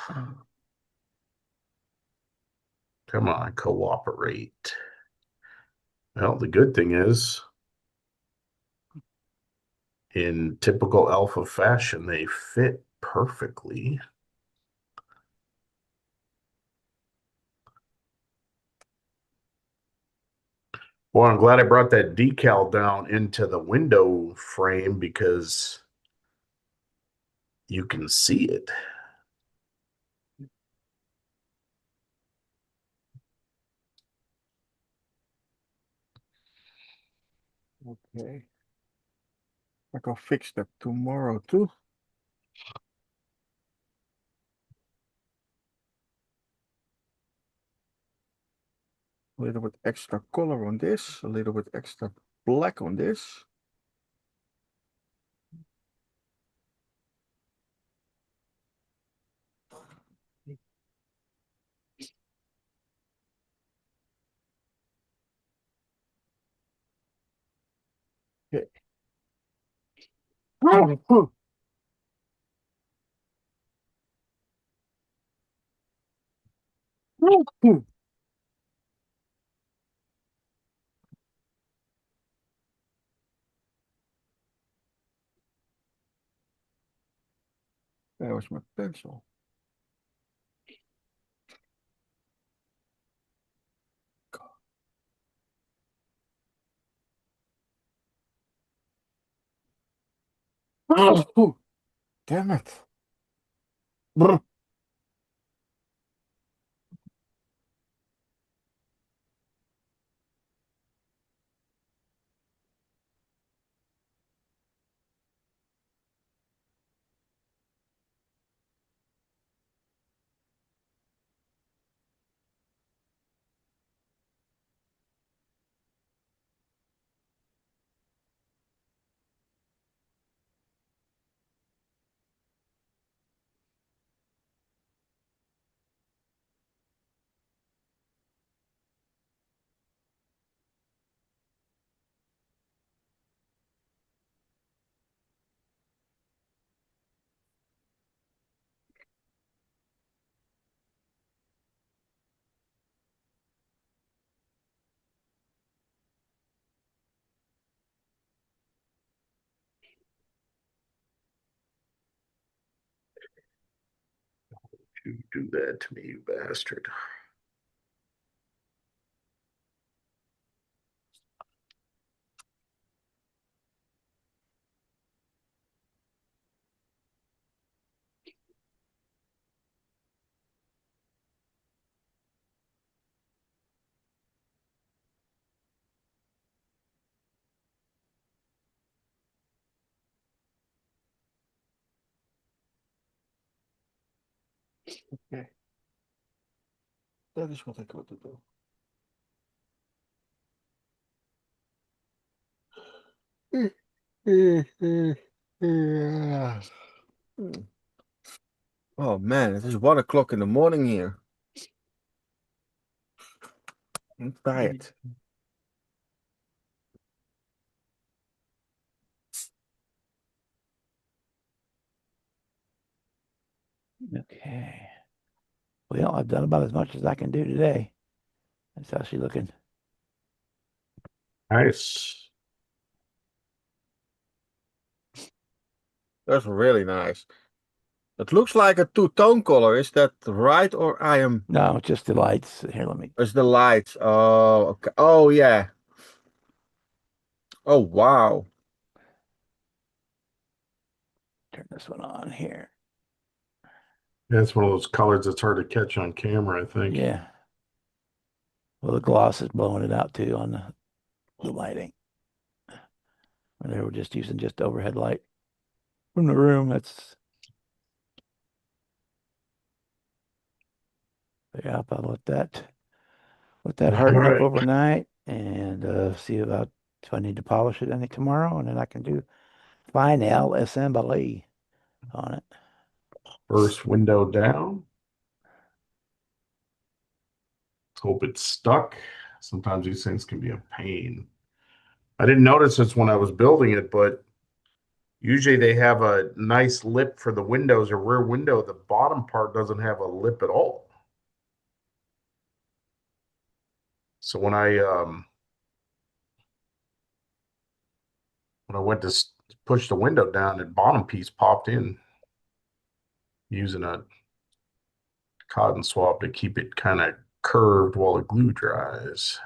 Come on, cooperate. Well, the good thing is, in typical alpha fashion, they fit perfectly. Well, I'm glad I brought that decal down into the window frame because you can see it. Okay. I can fix that tomorrow too. A little bit extra color on this, a little bit extra black on this. Okay. That was my pencil. Oh, damn it. Brr. You do that to me, you bastard. Okay. That is what I got to do. Yeah. Oh man, it is 1 o'clock in the morning here. I'm tired. Okay. Well, I've done about as much as I can do today. That's how she's looking. Nice. That's really nice. It looks like a two-tone color. Is that right, or I am? No, just the lights. Here, let me It's the lights. Oh, okay. Oh, yeah. Oh, wow. turn this one on here. That's one of those colors that's hard to catch on camera, I think. Yeah. Well, the gloss is blowing it out too on the lighting. Or they were just using just overhead light from the room. That's Yeah, I'll let that harden up Alright. overnight and see about if I need to polish it any tomorrow, and then I can do final assembly on it. First window down. Let's hope it's stuck. Sometimes these things can be a pain. I didn't notice this when I was building it, but usually they have a nice lip for the windows or rear window. The bottom part doesn't have a lip at all. So when I went to push the window down, the bottom piece popped in using a cotton swab to keep it kind of curved while the glue dries.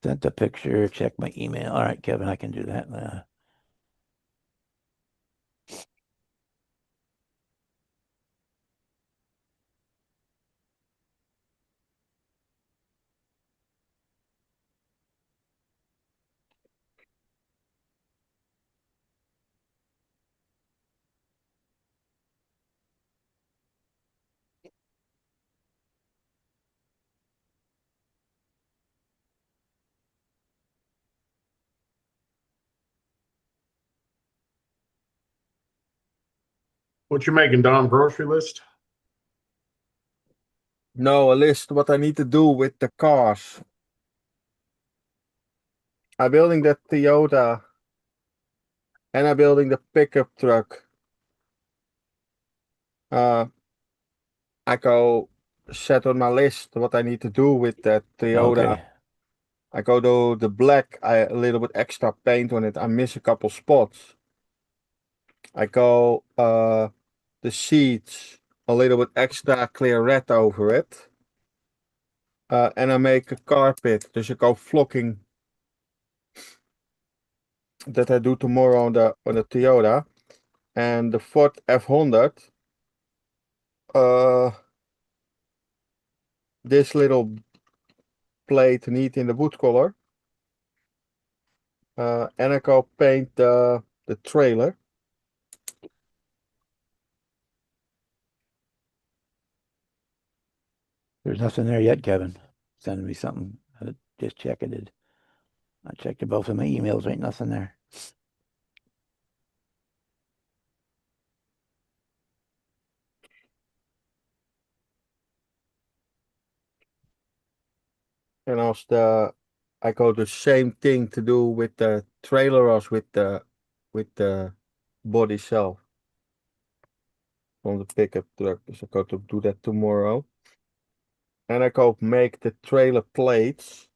Sent the picture, check my email. All right, Kevin, I can do that. What you making, Dom? Grocery list? No, a list what I need to do with the cars. I'm building that Toyota and I'm building the pickup truck. I go set on my list what I need to do with that Toyota. Okay. I go to the black, a little bit extra paint on it. I miss a couple spots. I go the seats, a little bit extra clear red over it. And I make a carpet, dus I go flocking that I do tomorrow on the Toyota. And the Ford F100, this little plate neat in the wood color. And I go paint the trailer. There's nothing there yet, Kevin. Sending me something. I just checked it. I checked both of my emails. Ain't nothing there. And also I go the same thing to do with the trailer as with the body itself on the pickup truck. So I go to do that tomorrow. And I go make the trailer plates.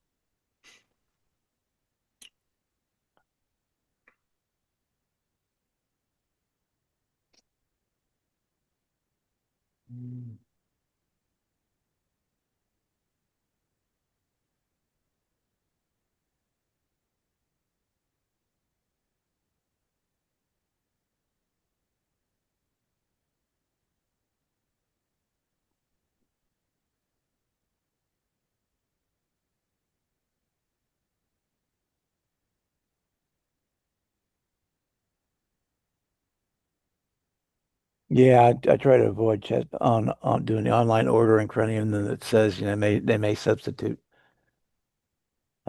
Yeah, I try to avoid on doing the online ordering for any of them that says, they may substitute.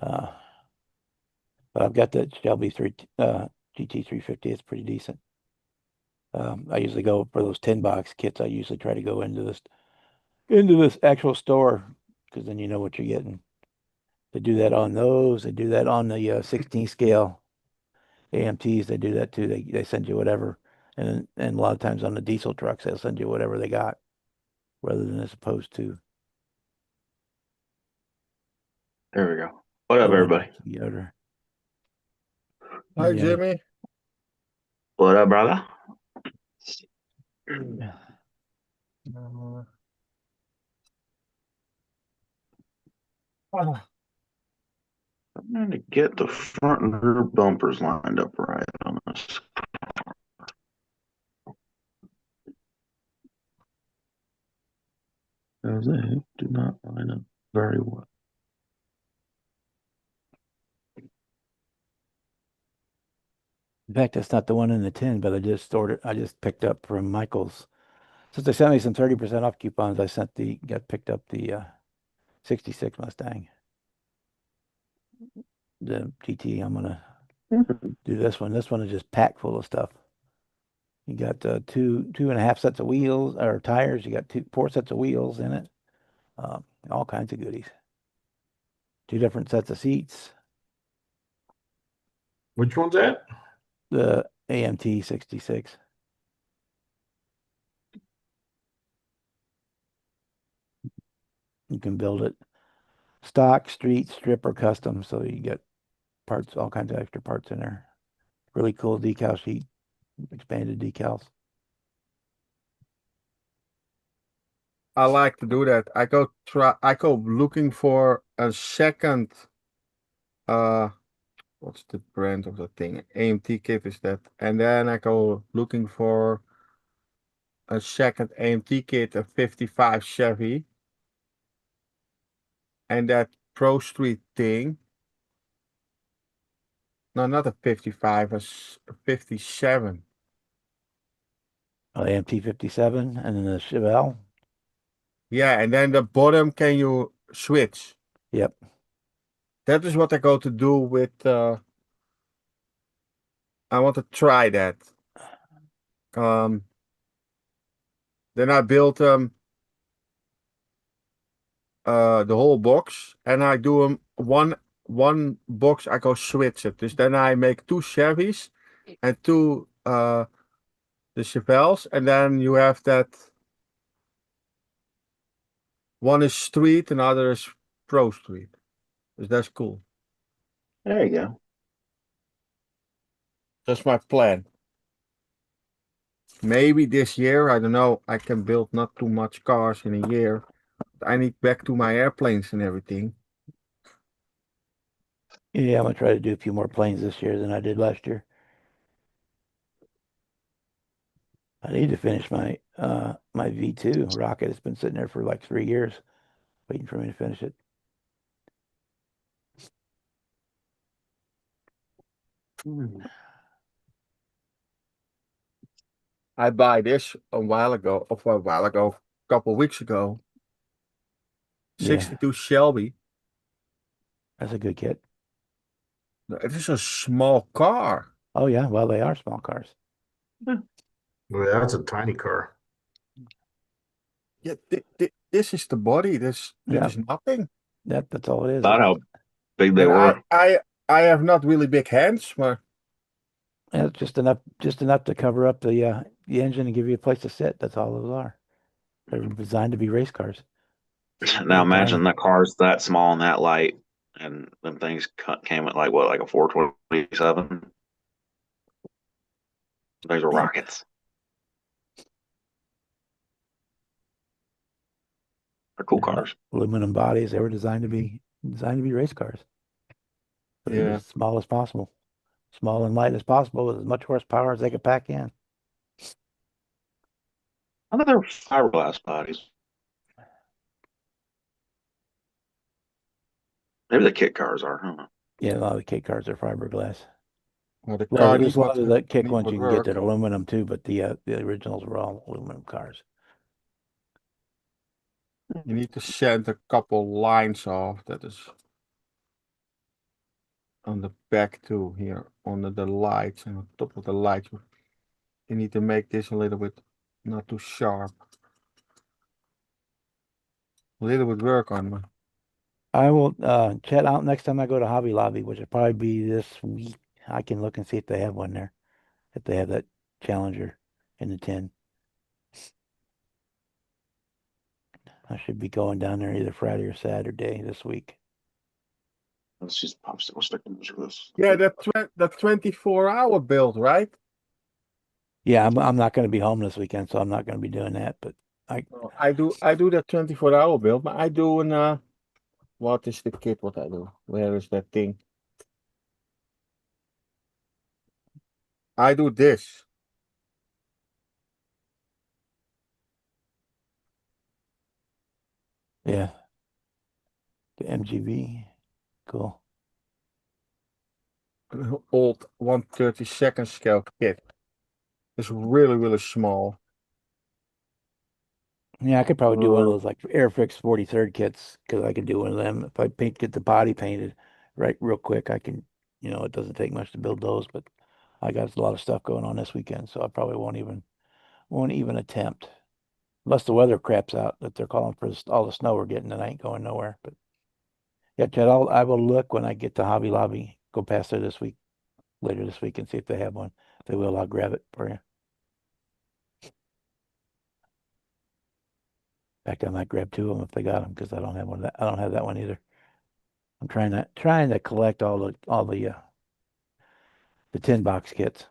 Uh, but I've got the Shelby GT 350. It's pretty decent. I usually go for those 10 box kits. I usually try to go into this actual store because then you know what you're getting. They do that on those. They do that on the 16 scale AMTs. They do that too. They send you whatever, and a lot of times on the diesel trucks they'll send you whatever they got, rather than as opposed to There we go. What up, going everybody? to the other. Hi, Yeah. Jimmy. What up, brother? I'm trying to get the front and rear bumpers lined up right on this. Because they do not line up very well. In fact, that's not the one in the tin, but I just picked up from Michael's Since they sent me some 30% off coupons, I got picked up the 66 Mustang. The GT, I'm gonna do this one. This one is just packed full of stuff. You got two and a half sets of wheels or tires. You got four sets of wheels in it. All kinds of goodies. Two different sets of seats. Which one's that? The AMT 66. You can build it stock, street, strip, or custom. So you get parts, all kinds of extra parts in there. Really cool decal sheet, expanded decals. I like to do that. I go looking for a second, what's the brand of the thing? AMT kit is that. And then I go looking for a second AMT kit, a 55 Chevy. And that Pro Street thing. No, not a 55, a 57. AMT 57 and then the Chevelle. Yeah, and then the bottom can you switch? Yep. That is what I go to do with I want to try that. Then I built the whole box and I do them one box I go switch it. Dus then I make two Chevys and two the Chevelles, and then you have that one is street and other is Pro Street. Dus that's cool. There you go. That's my plan. Maybe this year, I don't know, I can build not too much cars in a year. I need back to my airplanes and everything. Yeah, I'm gonna try to do a few more planes this year than I did last year. I need to finish my my V2 rocket. It's been sitting there for like 3 years, waiting for me to finish it. I buy this a while ago, a couple weeks ago. Yeah. 62 Shelby. That's a good kit. It is a small car. Oh yeah, well they are small cars. Well, that's a tiny car. Yeah, this is the body. This Yeah. is nothing. That's all it is. Thought how big they And were. I have not really big hands, but Yeah, it's just enough to cover up the engine and give you a place to sit. That's all those are. They're designed to be race cars. Now imagine tiny. the car's that small and that light, and them things came at like what, like a 427. Those are rockets. They're cool cars. Aluminum bodies. They were designed to be race cars. So they're Yeah. as small as possible, small and light as possible, with as much horsepower as they could pack in. I thought they were fiberglass bodies. Maybe the kit cars are. I don't know. Yeah, a lot of the kit cars are fiberglass. well, the Well, car there's needs a lot of the kit needs ones what you can get work. that are aluminum too, but the originals were all aluminum cars. You need to sand a couple lines off. That is on the back too, here under the lights and on top of the lights. You need to make this a little bit not too sharp. A little bit work on me. I will chat out next time I go to Hobby Lobby, which will probably be this week. I can look and see if they have one there, if they have that Challenger in the tin. I should be going down there either Friday or Saturday this week. Let's just popsicle stickers with this. Yeah, that 24-hour build, right? Yeah, I'm not going to be home this weekend, so I'm not going to be doing that. But No, I do that 24-hour build, but I do an what is the kit what I do? Where is that thing? I do this. yeah, the MGB, cool. An old 1/32 scale kit. It's really, really small. Yeah, I could probably do one of those like Airfix 43rd kits because I could do one of them. If I get the body painted right real quick, I can, it doesn't take much to build those, but I got a lot of stuff going on this weekend, so I probably won't even attempt. Unless the weather craps out that they're calling for all the snow we're getting and I ain't going nowhere. But yeah, Chad, I will look when I get to Hobby Lobby, go past there later this week and see if they have one. If they will, I'll grab it for you. In fact, I might grab two of them if they got them because I don't have one. I don't have that one either. I'm trying to collect all the tin box kits.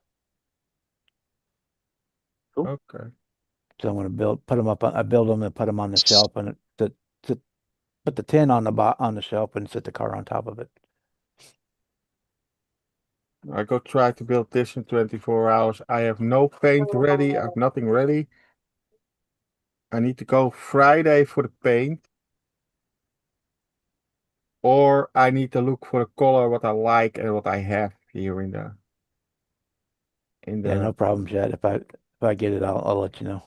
Okay. So I'm gonna I build them and put them on the shelf and to put the tin on the shelf and sit the car on top of it. I go try to build this in 24 hours. I have no paint ready. I have nothing ready. I need to go Friday for the paint. Or I need to look for a color what I like and what I have here in the Yeah, no problem, Chad. If I get it, I'll let you know.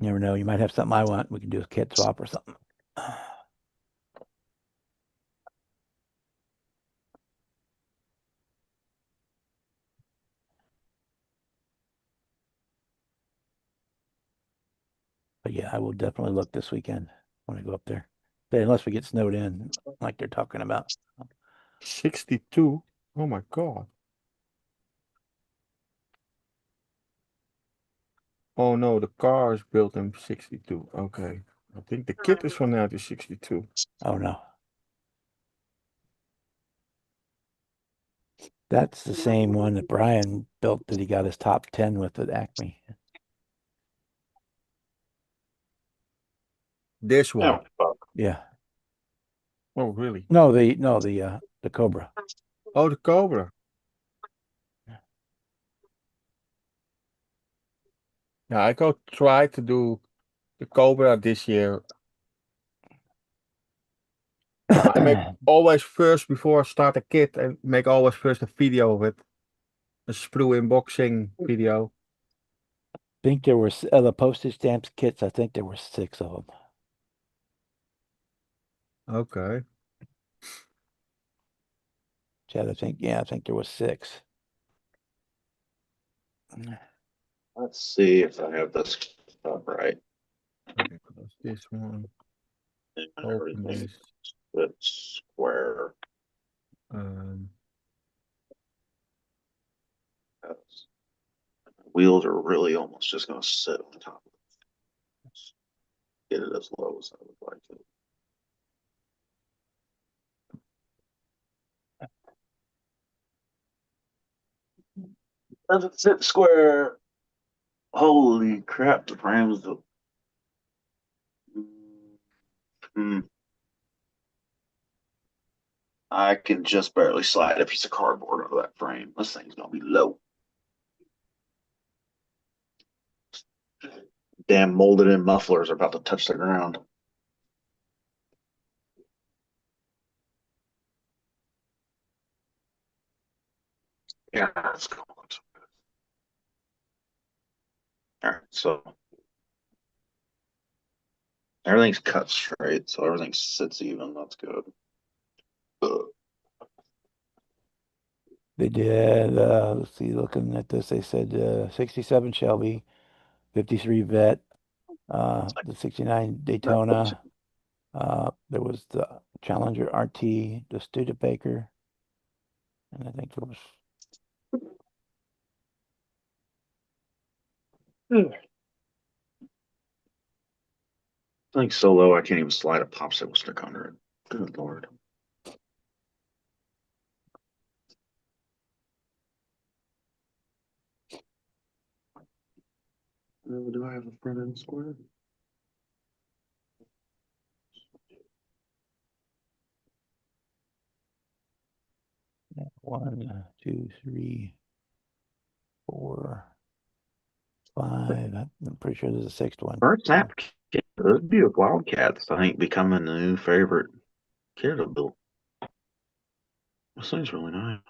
You never know. You might have something I want. We can do a kit swap or something. But yeah, I will definitely look this weekend when I go up there. But unless we get snowed in, like they're talking about. 62. Oh my God. Oh no, the car is built in 62. Okay. I think the kit is from 1962. Oh no. That's the same one that Brian built that he got his top 10 with at Acme. This one. Oh, fuck. Yeah. Oh, really? No, the Cobra. Oh, the Cobra. Yeah, I go try to do the Cobra this year. I make always first before I start a kit and make always first a video of it. A sprue unboxing video. Think there were the postage stamps kits. I think there were 6 of them. Okay. Chad, I think there was 6. Let's see if I have this up right. Okay, close this one. And Open everything this. that's square. Um, That's- Wheels are really almost just gonna sit on top of it. Get it as low as I would like it. Doesn't sit square. Holy crap, the frame's the. Hmm. I can just barely slide a piece of cardboard over that frame. This thing's gonna be low. Damn molded in mufflers are about to touch the ground. Yeah, that's going. All right, so everything's cut straight, so everything sits even. That's good. They did, let's see, looking at this, they said 67 Shelby, 53 Vet, the 69 Daytona, there was the Challenger RT, the Studebaker, and I think there was Thing's so low I can't even slide a popsicle stick under it. Good lord. Do I have a front end square? one, two, three, 4, 5. I'm pretty sure there's a 6th one. Bird snap kit. Those Buick Wildcats, I think, becoming the new favorite. Canada built. This thing's really nice.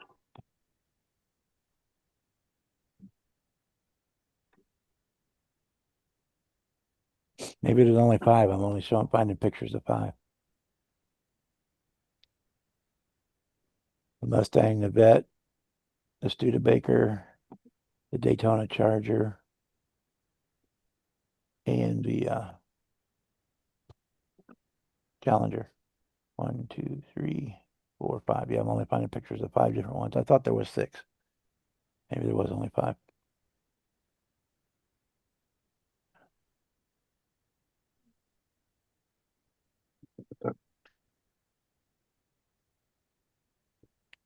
Maybe there's only 5. I'm only finding pictures of 5. The Mustang, the Vet, the Studebaker, the Daytona Charger, and the Challenger. 1, 2, 3, 4, 5. Yeah, I'm only finding pictures of 5 different ones. I thought there was 6. Maybe there was only 5.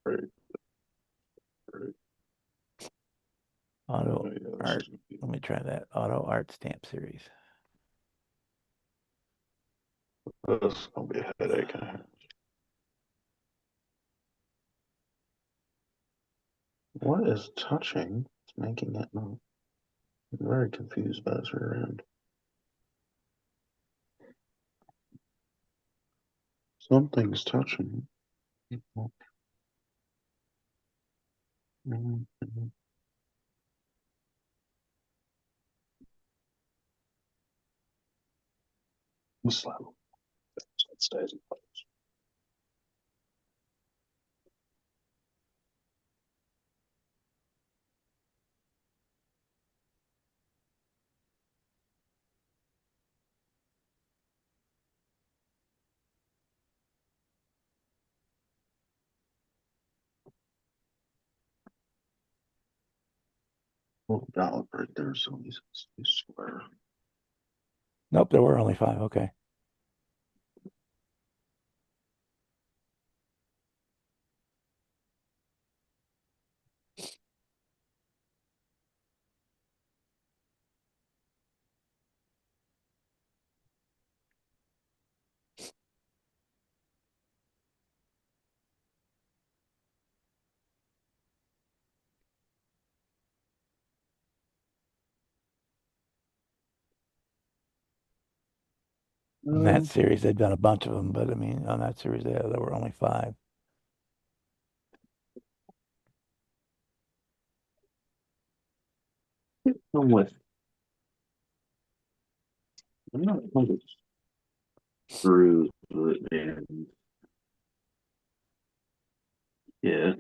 Right. Right. Auto Oh, yeah, this Art. is gonna be- Let me try that. Auto Art Stamp Series. this is gonna be a headache. What is touching? It's making it not. I'm very confused by this rear end. Something's touching. Mhm. Slow. So it stays in place. Oh, dollop right there, so he's square. Nope, there were only 5. Okay. In that series, they've done a bunch of them, but I mean, on that series, there were only 5. I'm with. I'm not hundred screws with it, man. Yeah.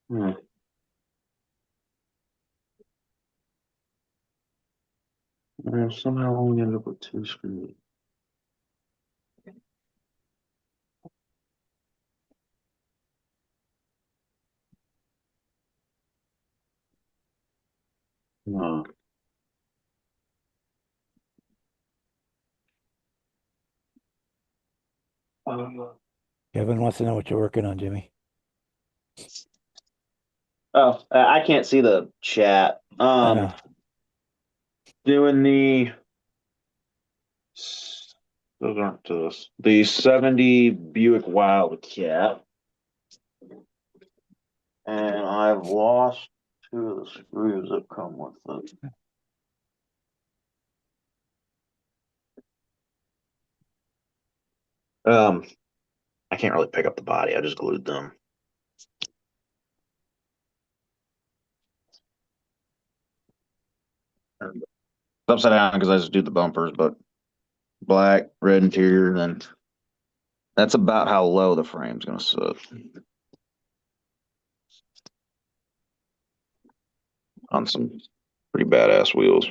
Hmm. I somehow only ended up with 2 screws. No. Kevin wants to know what you're working on, Jimmy. Oh, I can't see the chat. I know. Doing those aren't the 70 Buick Wildcat, and I've lost 2 of the screws that come with it. I can't really pick up the body. I just glued them. It's upside down because I just do the bumpers, but black, red interior, then that's about how low the frame's gonna sit on some pretty badass wheels.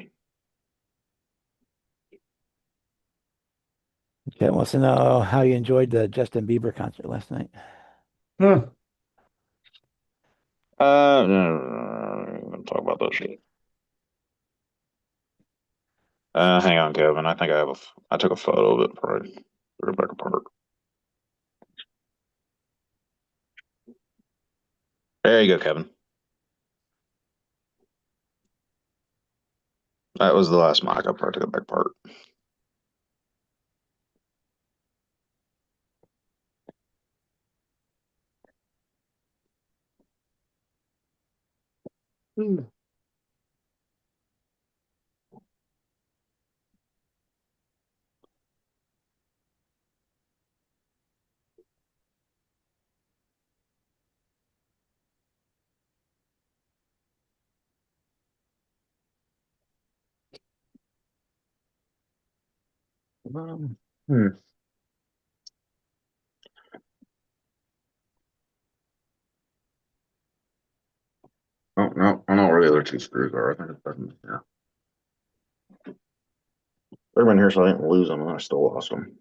Kevin wants to know how you enjoyed the Justin Bieber concert last night. No, I'm gonna talk about that shit. Hang on, Kevin. I think I took a photo of it before I threw it back apart. There you go, Kevin. That was the last mock up where I took it back apart. Hmm. Oh, no, I don't know where the other two screws are. I think it's button, yeah. They're in here, so I didn't lose them, and I still lost them.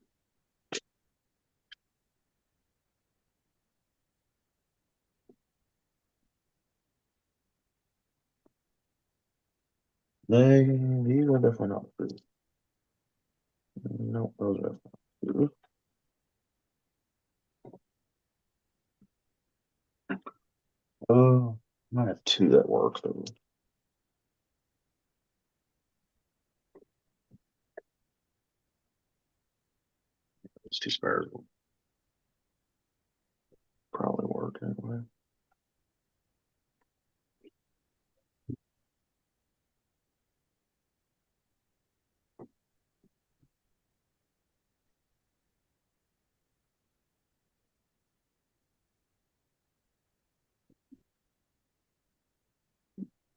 These are definitely not screws. Nope, those are screws. I have two that work. So it's two spares. Will probably work anyway.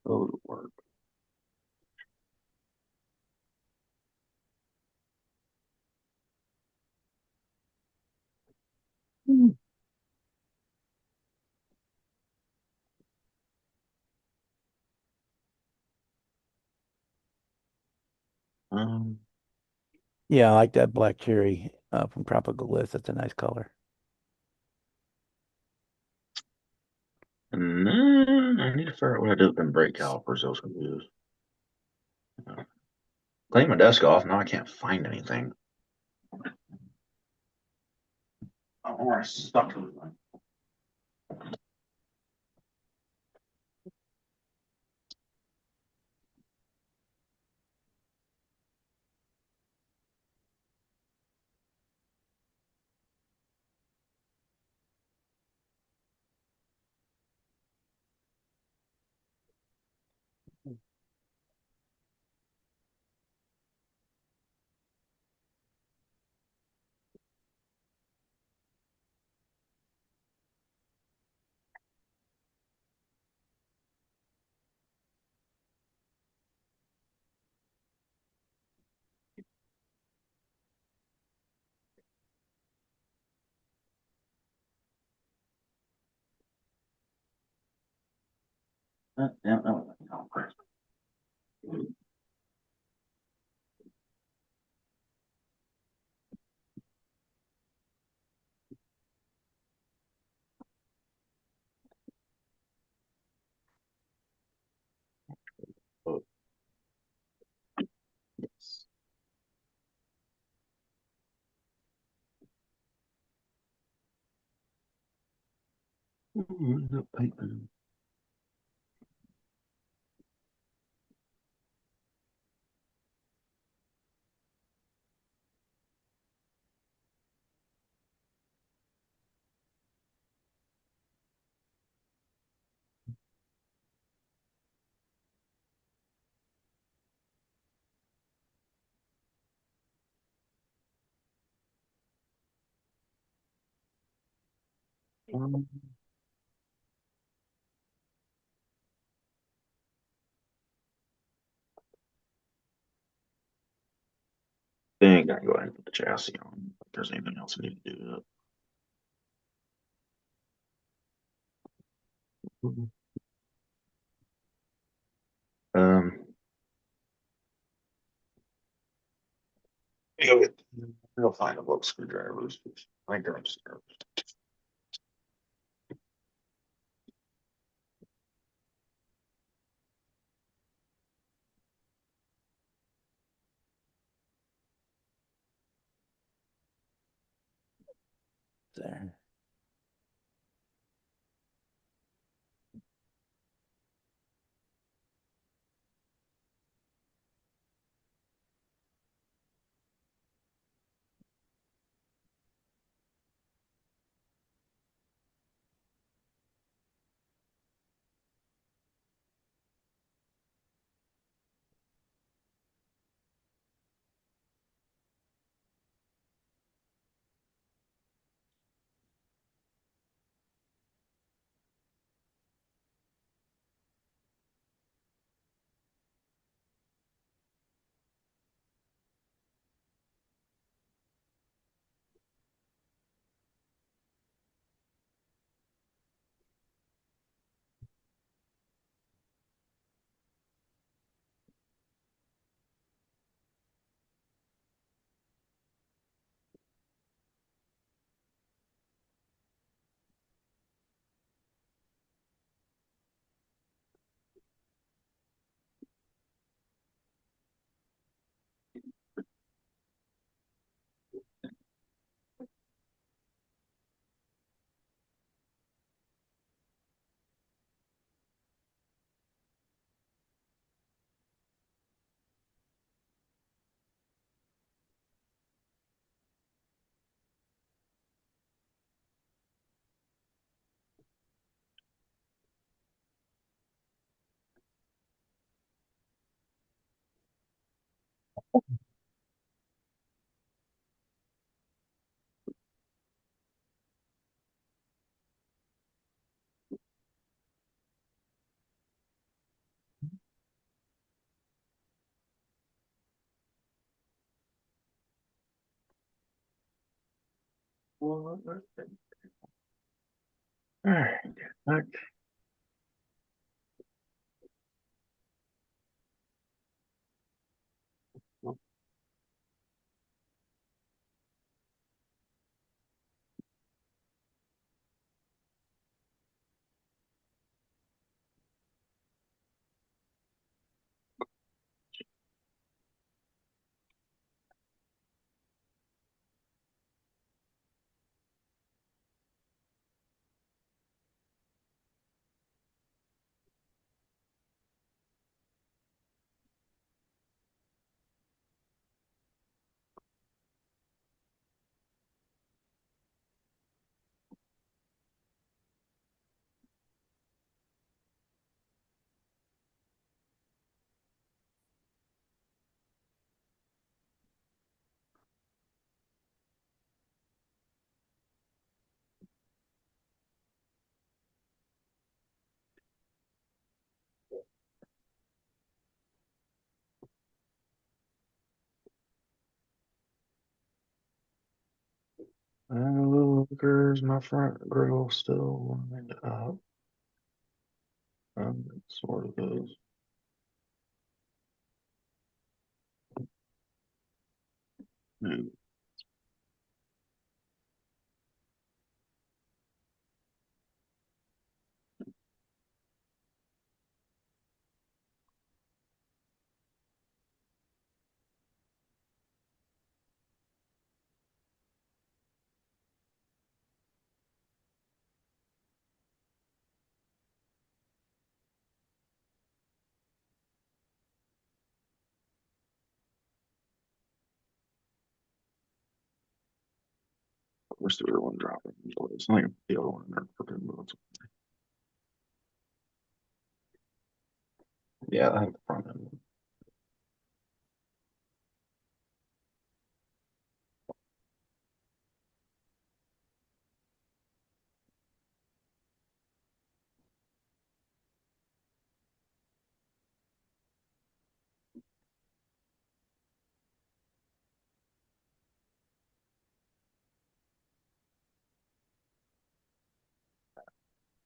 Those will work. Hmm. Um, Yeah, I like that black cherry from Tropical Bliss. That's a nice color. and then I need to figure out what I did with them brake calipers. I was confused. Clean my desk off. Now I can't find anything. Oh, where I stuck them. Yeah, no, crap. Oh, yes. Ooh, the paper. Um, Think I can go ahead and put the chassis on. If there's anything else I need to do. Um, go get, I'll find a little screwdrivers. I think they're upstairs. There. All right. Lookers, my front grill still lined up. It sort of is. Hmm. Where's the other one dropping? It's not like the other one in there. Yeah, I have the front end.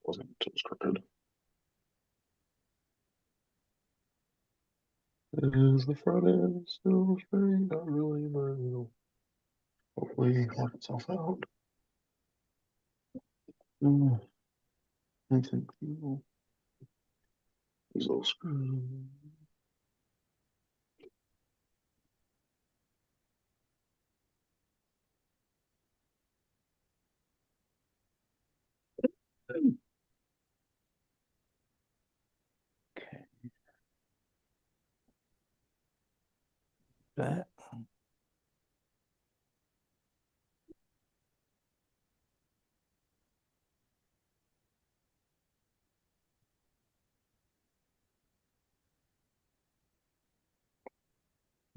Wasn't until it's crooked. Is the front end still straight? Not really, but it'll hopefully work itself out. I think these little screws. Okay. That.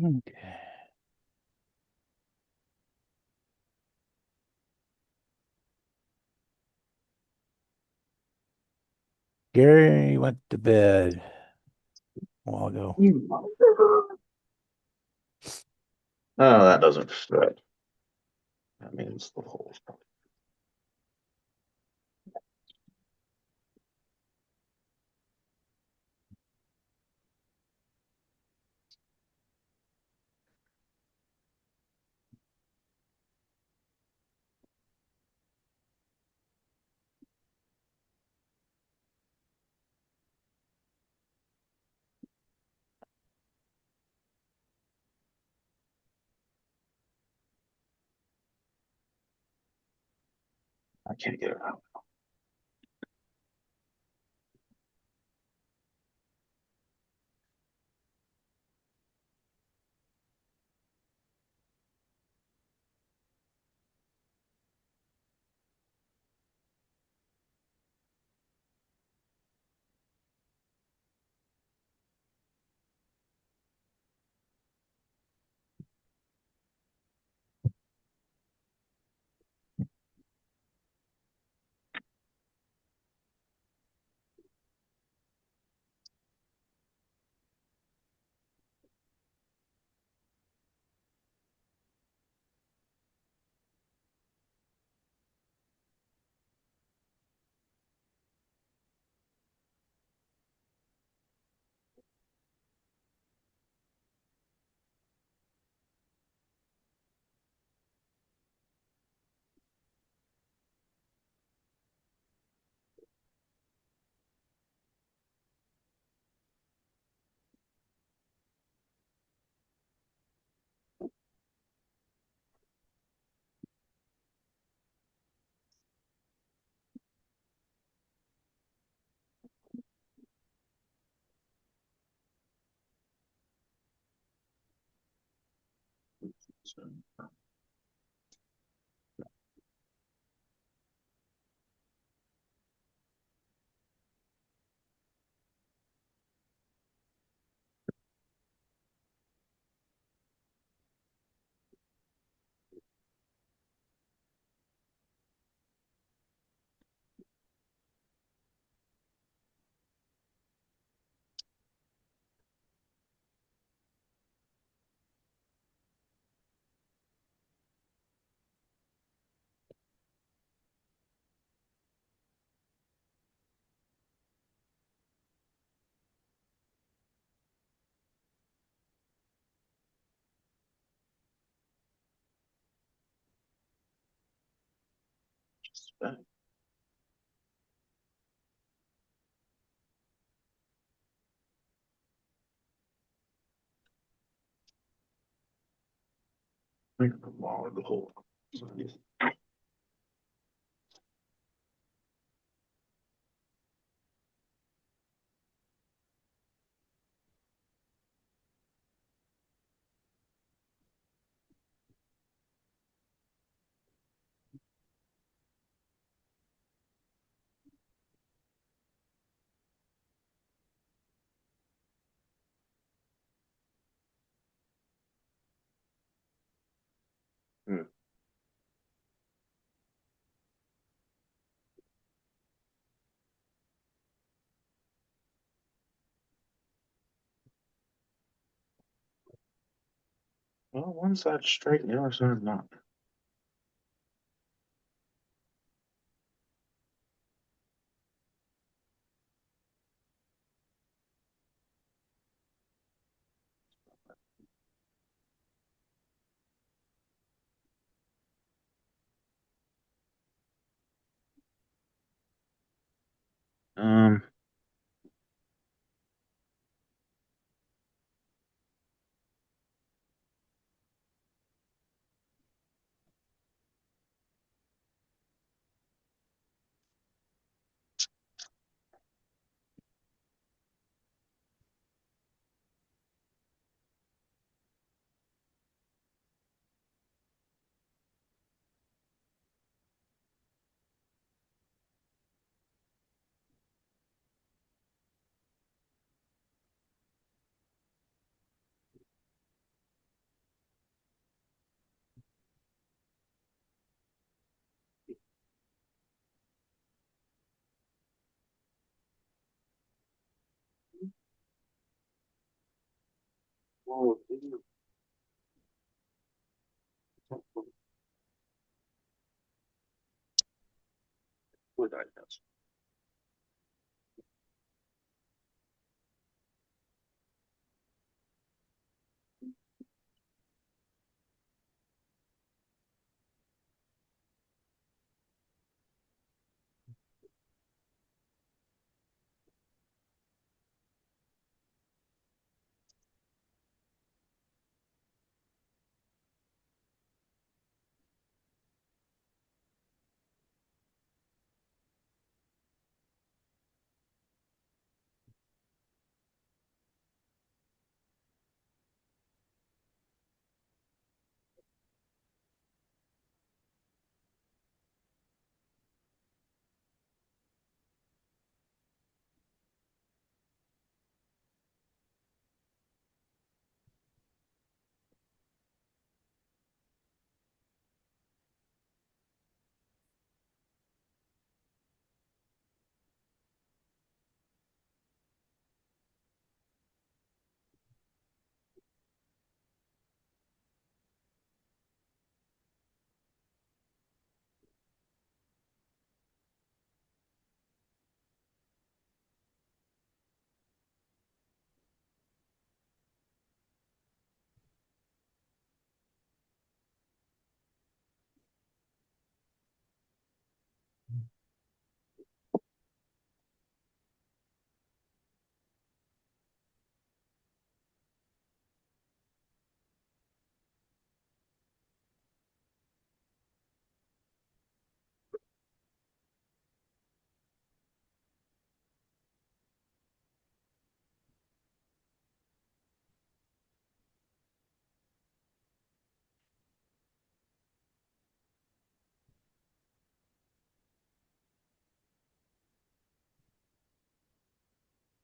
Okay. Gary went to bed a while ago. Oh, that doesn't fit. That means the hole's probably. I can't get it out. So, just back. Bring the wall or the hole. So, yes. Well, one side's straight and the other side's not. Um, wood I guess.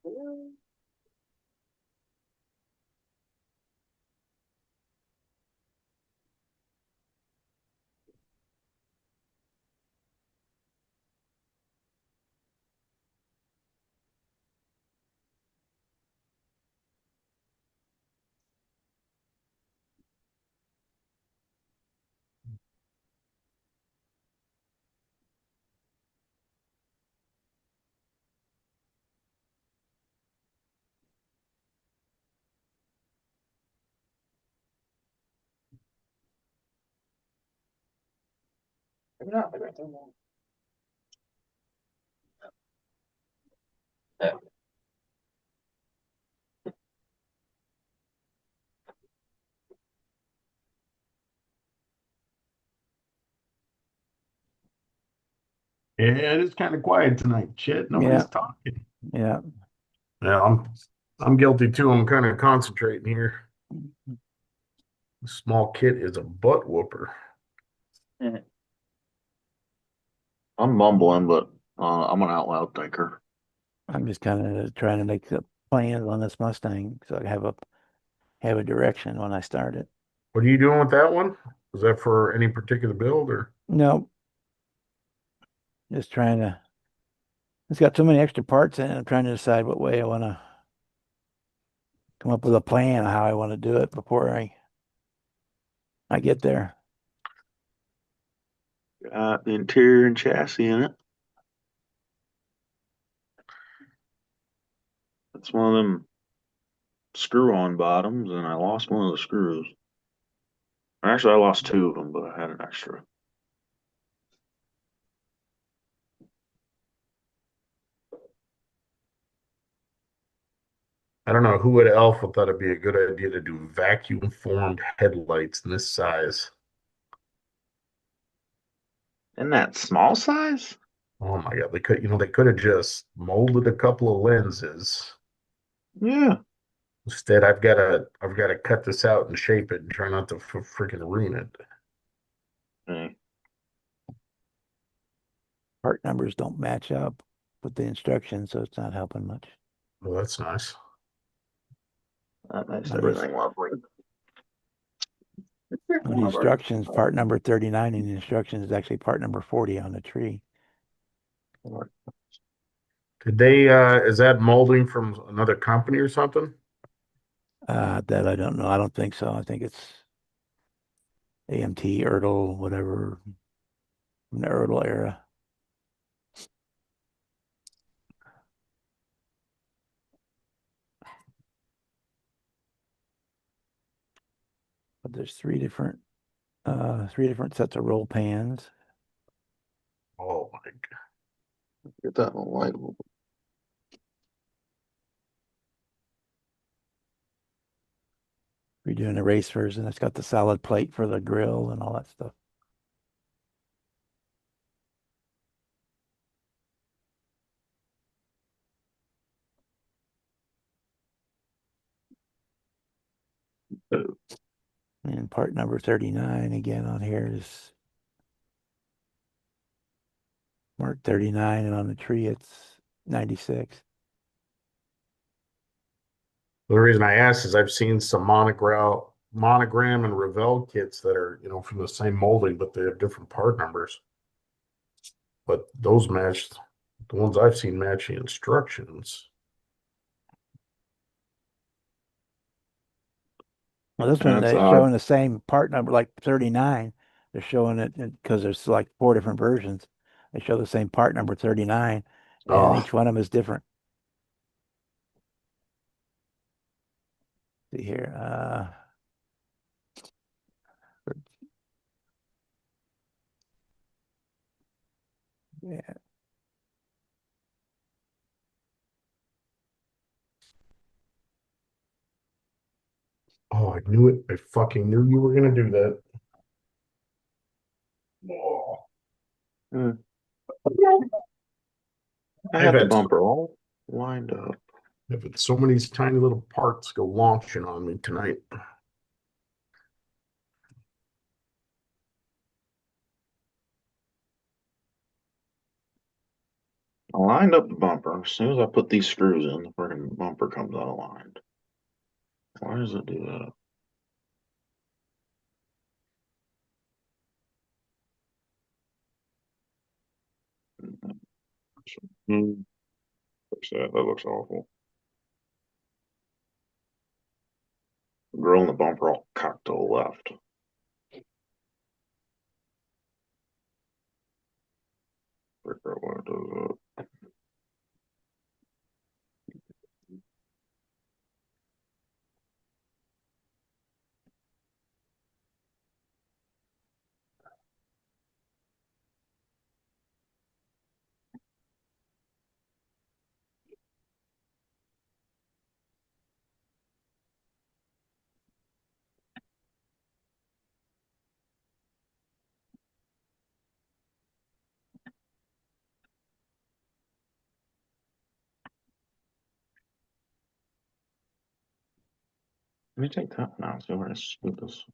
Maybe not. Maybe I don't know. Yeah, it is kind of quiet tonight, Chet. Nobody's Yeah. talking. Yeah. Yeah, I'm guilty too. I'm kind of concentrating here. The small kid is a butt whooper. I'm mumbling, but I'm an out loud thinker. I'm just kind of trying to make the plans on this Mustang so I have a direction when I start it. What are you doing with that one? Is that for any particular build or? No, just trying to. It's got so many extra parts in it. I'm trying to decide what way I want to come up with a plan of how I want to do it before I get there. The interior and chassis in it. It's one of them screw-on bottoms, and I lost one of the screws. Actually, I lost two of them, but I had an extra. I don't know who at Alpha thought it'd be a good idea to do vacuum formed headlights in this size. In that small size? Oh my God, they could have just molded a couple of lenses. Yeah. Instead, I've got to cut this out and shape it and try not to freaking ruin it. Okay. Part numbers don't match up with the instructions, so it's not helping much. Well, that's nice. That makes Nice. everything lovely. On the instructions, part number 39 in the instructions is actually part number 40 on the tree. Did they is that molding from another company or something? That I don't know. I don't think so. I think it's AMT, Ertl, whatever, from the Ertl era. But there's three different sets of roll pans. Oh my God. Get that one light. We're doing a race version. It's got the solid plate for the grill and all that stuff. And part number 39 again on here is marked 39, and on the tree it's 96. The reason I asked is I've seen some monogram and Revell kits that are, from the same molding, but they have different part numbers. But those matched, the ones I've seen match the instructions. Well, this one That's they're odd. showing the same part number, like 39. They're showing it because there's like 4 different versions. They show the same part number 39, and Oh. each one of them is different. See here. Yeah. Oh, I knew it. I fucking knew you were gonna do that. Oh. I I've had the had bumper all lined up. I've had so many tiny little parts go launching on me tonight. Well, I lined up the bumper. As soon as I put these screws in, the freaking bumper comes unaligned. Why does it do that? Looks that looks awful. Grill and the bumper all cocked to the left. Figure out why it does that. Let me take that now. See where I split this.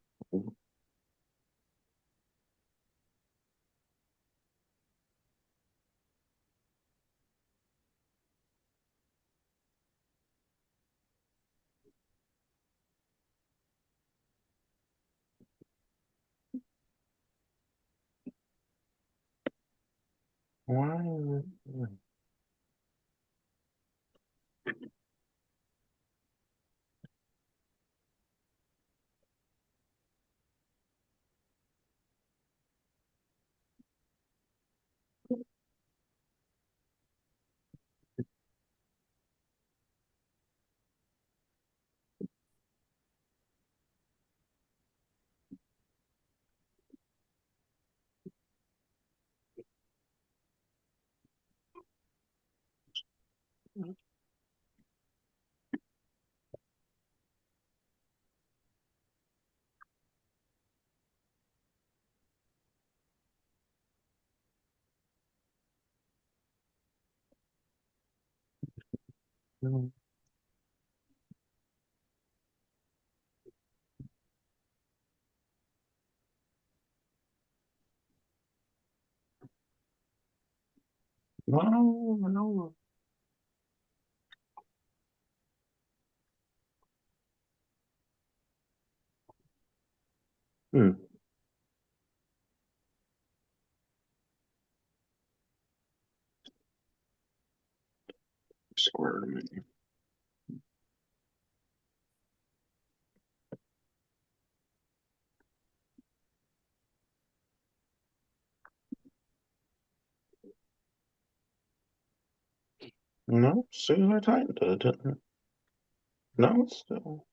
Why is it? No, no. Hmm. Square to me. No, as soon as I tightened it, it didn't. No, it's still.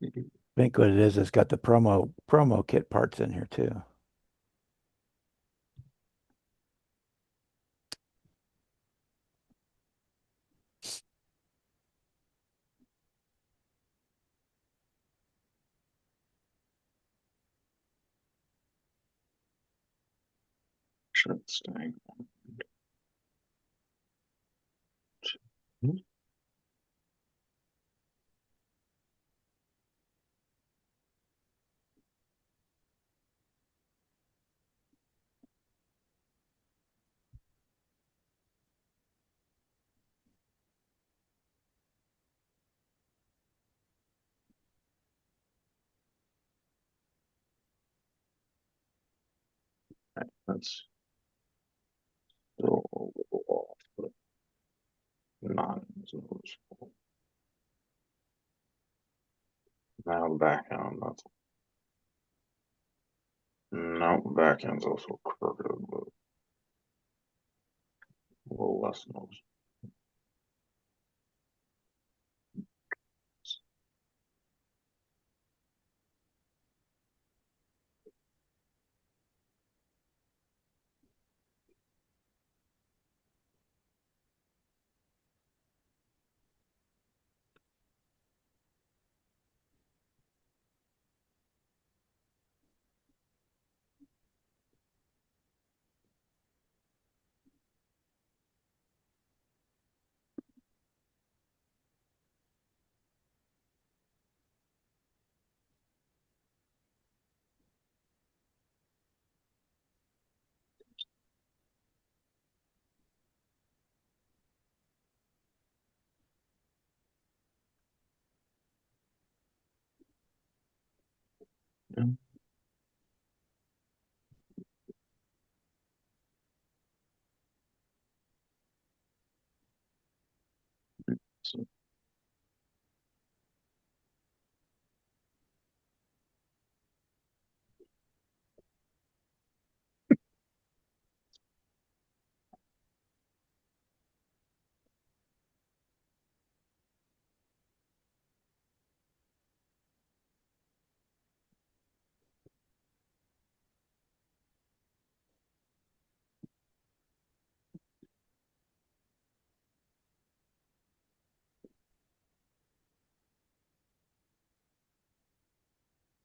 I think what it is, it's got the promo kit parts in here too. Should stay. That's still a little off, but not as noticeable. Now the back end, that's no back end's also crooked, but a little less noticeable. So,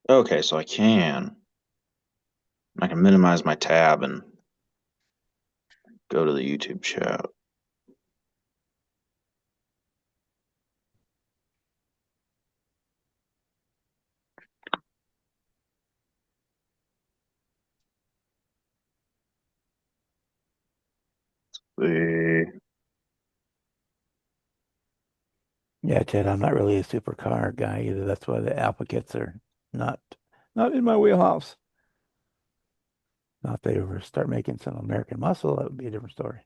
okay, so I can minimize my tab and go to the YouTube chat. See. Yeah, Ted, I'm not really a supercar guy either. That's why the Alpha kits are not in my wheelhouse. Now, if they ever start making some American muscle, that would be a different story.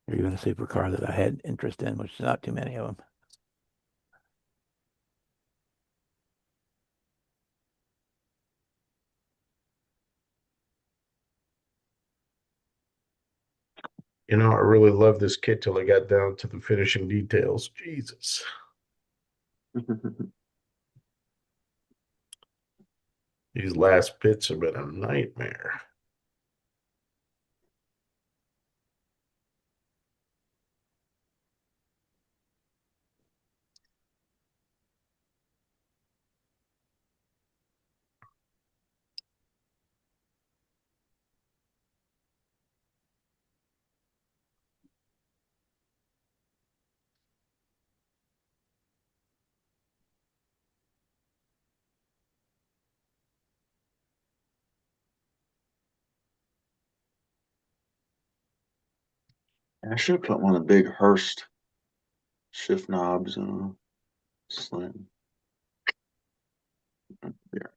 Or even a supercar that I had interest in, which is not too many of them. You know, I really loved this kit till I got down to the finishing details. Jesus. These last bits have been a nightmare. I should put one of the big Hurst shift knobs in a slim. There.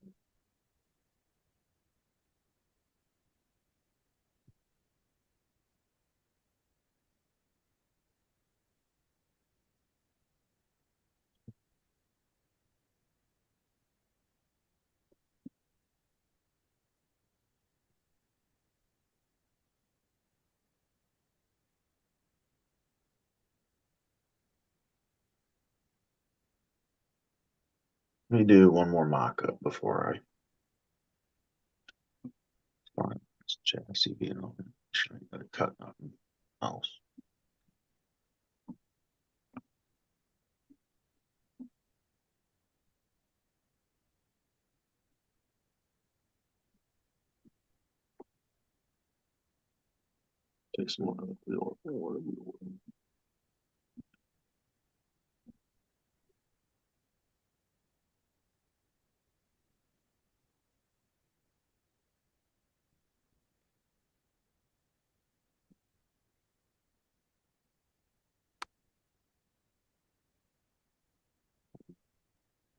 Let me do one more mock-up before I find this chassis being on it. Sure, I got to cut nothing else. Take some more of the wheel.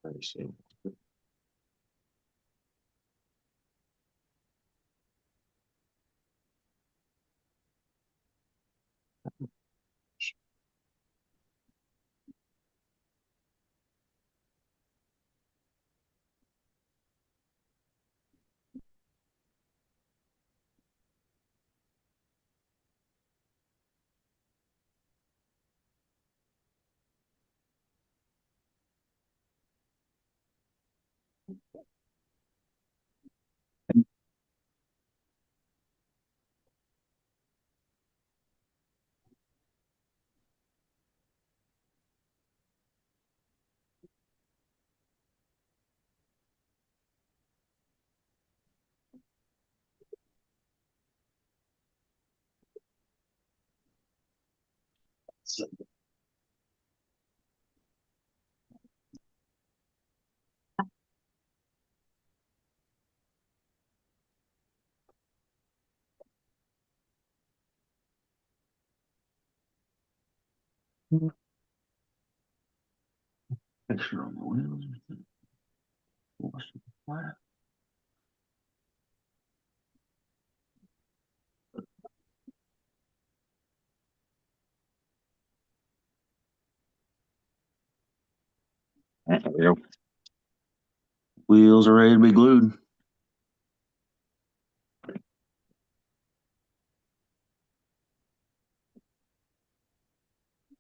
Let me see. Picture on the wheels. Wash the flat. There we go. Wheels are ready to be glued.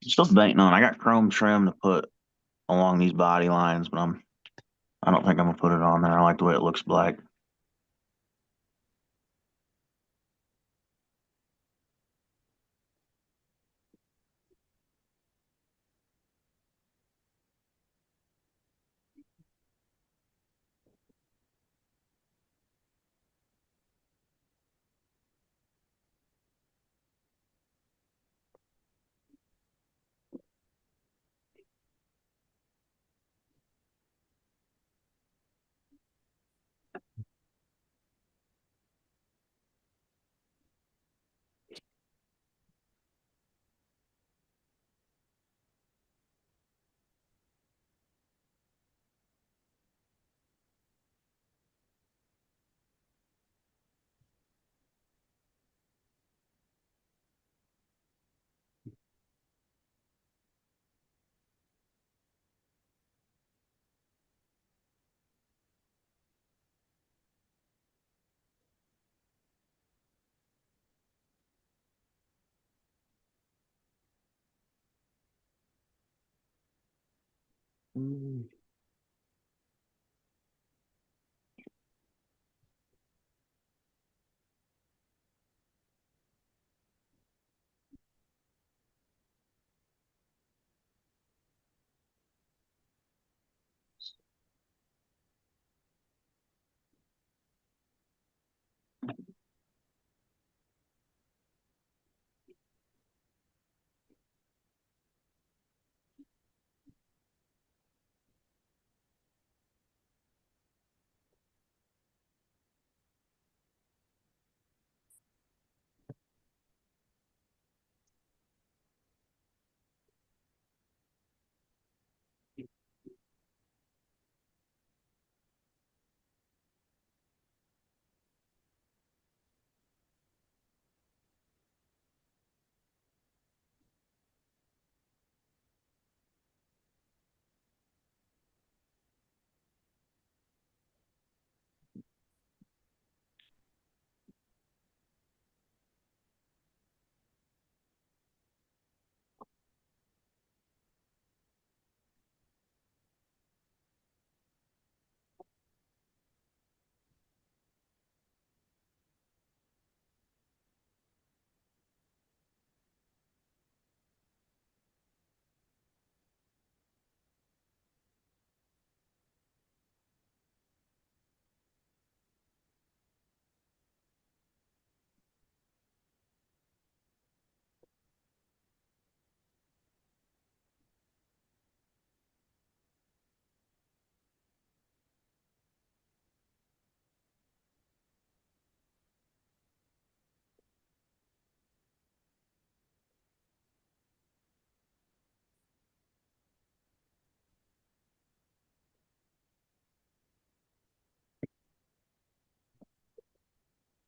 Still debating on. I got chrome trim to put along these body lines, but I don't think I'm gonna put it on there. I like the way it looks black.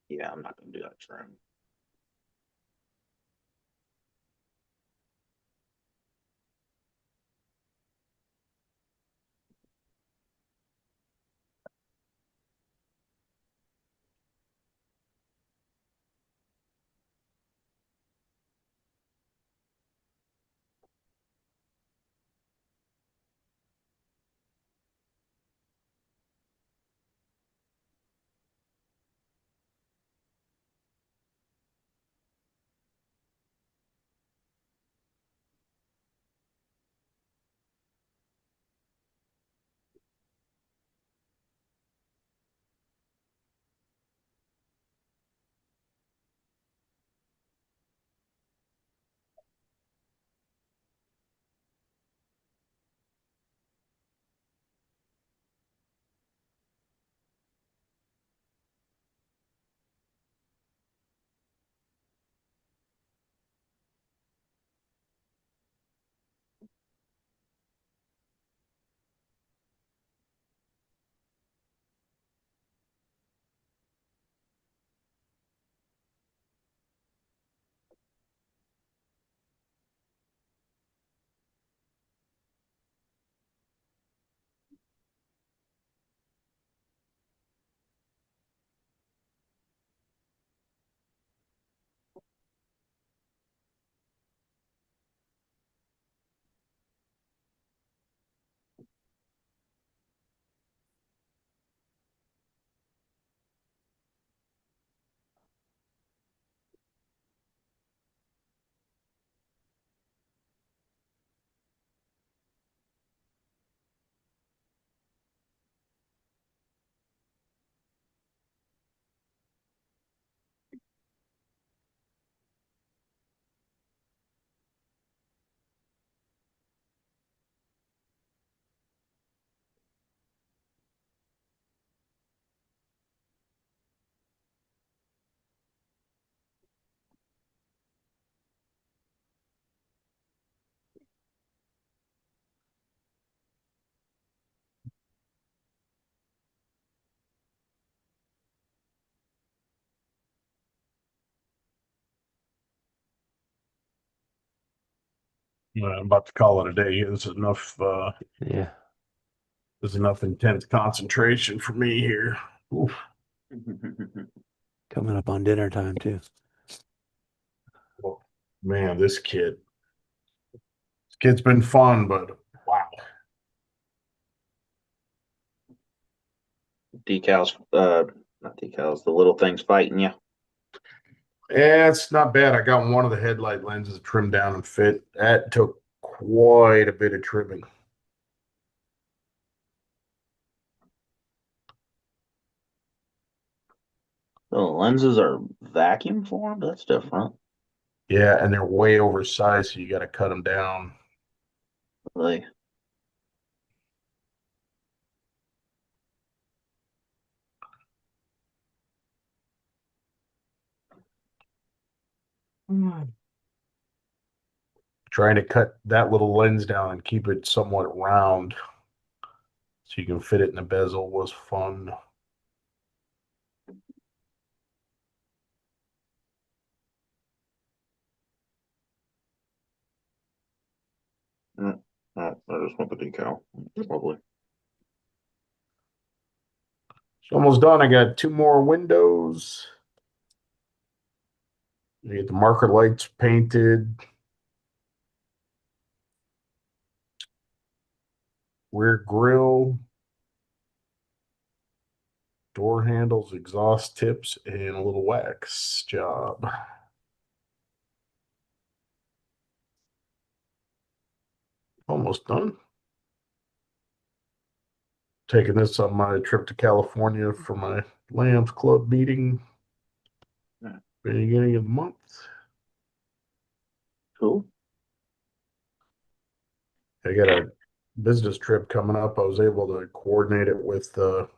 Yeah, I'm not gonna do that trim. I'm about to call it a day. Yeah. There's enough intense concentration for me here. Oof. Coming up on dinner time too. Man, this kid's been fun, but wow. Decals, not decals, the little things fighting you. Yeah, it's not bad. I got one of the headlight lenses trimmed down and fit. That took quite a bit of trimming. The lenses are vacuum formed. That's different. Yeah, and they're way oversized, so you got to cut them down. Really. Trying to cut that little lens down and keep it somewhat round so you can fit it in the bezel was fun. Oh, I just want the decal. Lovely. It's almost done. I got 2 more windows. You get the marker lights painted. Rear grille. Door handles, exhaust tips, and a little wax job. Almost done. Taking this on my trip to California for my Lambs Club meeting. Yeah. Beginning of the month. Cool. I got a business trip coming up. I was able to coordinate it with the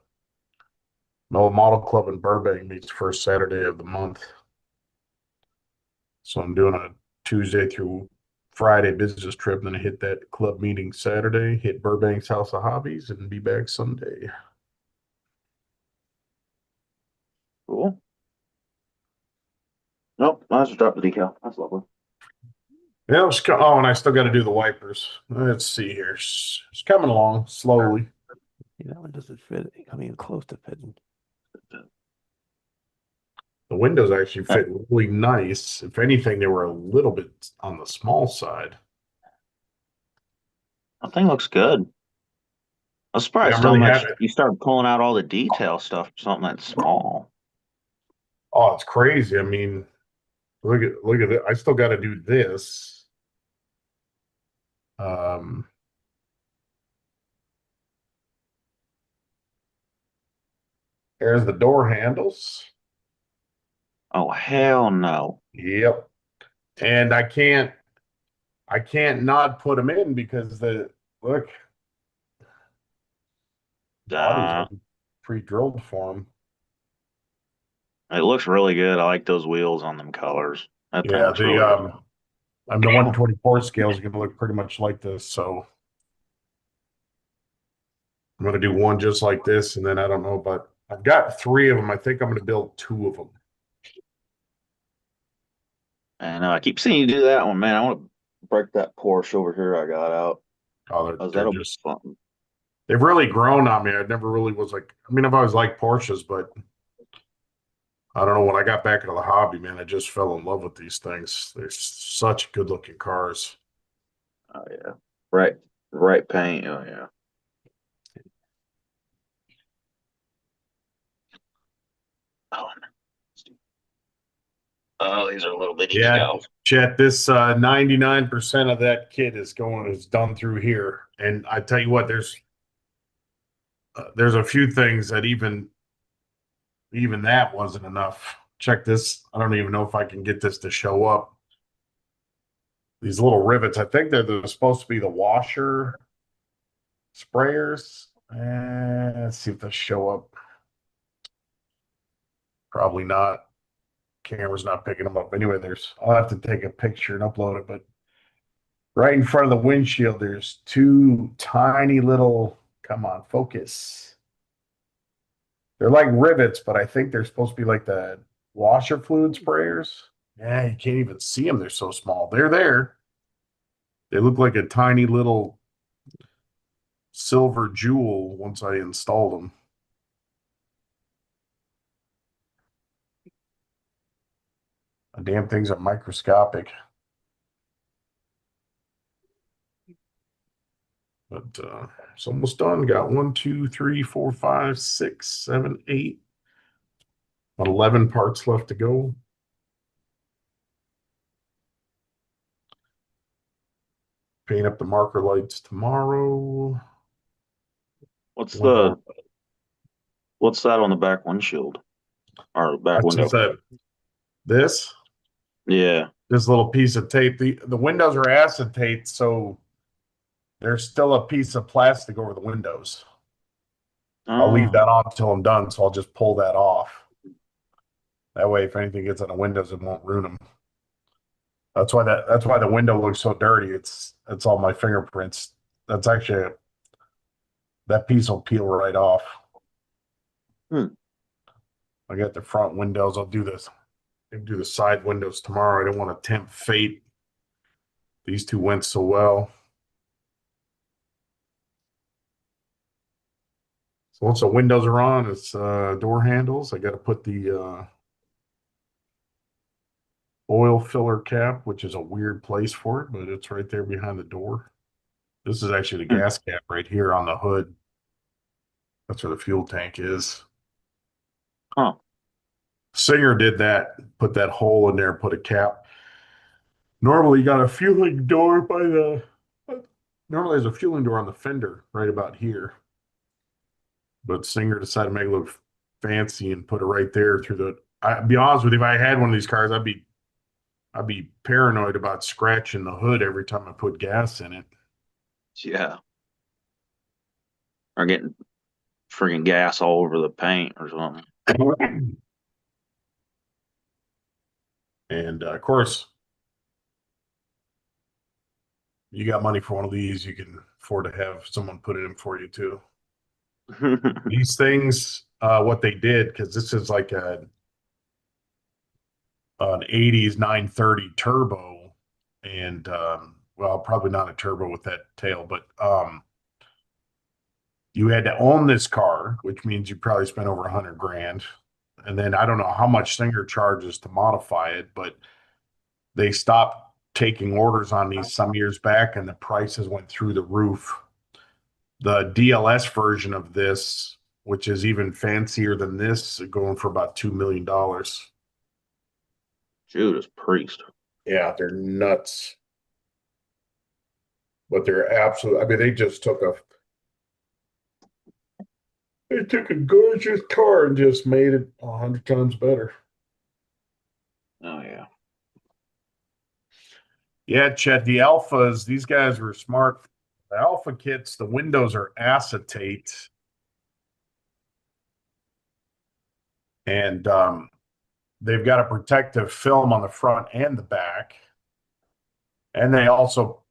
Model Club in Burbank meets first Saturday of the month. So I'm doing a Tuesday through Friday business trip, then I hit that club meeting Saturday, hit Burbank's House of Hobbies, and be back Sunday. Cool. Nope, I just dropped the decal. That's lovely. Yeah, oh, and I still got to do the wipers. Let's see here. It's coming along slowly. Yeah, that one doesn't fit. Coming in close to fitting. The windows actually fit really nice. If anything, they were a little bit on the small side. That thing looks good. I was surprised I'm how really much happy. you started pulling out all the detail stuff for something that's small. Oh, it's crazy. I mean, look at it. I still got to do this. There's the door handles. Oh, hell no. Yep. And I can't not put them in because look, Uh, body's pre-drilled for them. it looks really good. I like those wheels on them colors. That thing Yeah, looks really good. I'm the 124 scale is going to look pretty much like this, so I'm going to do one just like this, and then I don't know, but I've got 3 of them. I think I'm going to build 2 of them. And I keep seeing you do that one, man. I want to break that Porsche over here I got out. Oh, That'll be fun. They've really grown on me. I never really was like, I mean, I've always liked Porsches, but I don't know. When I got back into the hobby, man, I just fell in love with these things. They're such good looking cars. Oh yeah. Right paint. Oh yeah. Oh, these are little bitty decals. Chet, this 99% of that kit is done through here. And I tell you what, there's a few things that even that wasn't enough. Check this. I don't even know if I can get this to show up. These little rivets, I think they're supposed to be the washer sprayers. Let's see if they show up. Probably not. Camera's not picking them up. Anyway, I'll have to take a picture and upload it, but right in front of the windshield, there's 2 tiny little, come on, focus. They're like rivets, but I think they're supposed to be like the washer fluid sprayers. Yeah, you can't even see them. They're so small. They're there. They look like a tiny little silver jewel once I installed them. The damn things are microscopic. But it's almost done. Got 1, 2, 3, 4, 5, 6, 7, 8. About 11 parts left to go. Paint up the marker lights tomorrow. What's Wow. what's that on the back windshield? Or back That's window? just this Yeah. little piece of tape. The windows are acetate, so there's still a piece of plastic over the windows. I'll leave that on until I'm done, so I'll just pull that off. That way, if anything gets on the windows, it won't ruin them. That's why the window looks so dirty. It's all my fingerprints. That's actually that piece will peel right off. Hmm. I got the front windows. I'll do this. I'll do the side windows tomorrow. I don't want to tempt fate. These two went so well. So once the windows are on, it's door handles. I got to put the oil filler cap, which is a weird place for it, but it's right there behind the door. This is actually the gas cap right here on the hood. That's where the fuel tank is. Huh. Singer did that, put that hole in there, put a cap. Normally, you got a fueling door by the. Normally, there's a fueling door on the fender right about here. But Singer decided to make it look fancy and put it right there through the. I'll be honest with you, if I had one of these cars, I'd be paranoid about scratching the hood every time I put gas in it. Yeah. Or getting friggin' gas all over the paint or something. And of course, you got money for one of these, you can afford to have someone put it in for you too. These things, what they did, because this is like an 80s 930 turbo, and well, probably not a turbo with that tail, but you had to own this car, which means you probably spent over 100 grand. And then I don't know how much Singer charges to modify it, but they stopped taking orders on these some years back, and the prices went through the roof. The DLS version of this, which is even fancier than this, going for about $2 million. Judas Priest. Yeah, they're nuts. But they're absolute. I mean, they took a gorgeous car and just made it 100 times better. Oh yeah. Yeah, Chet, the Alphas, these guys were smart. The Alpha kits, the windows are acetate. And they've got a protective film on the front and the back. And they also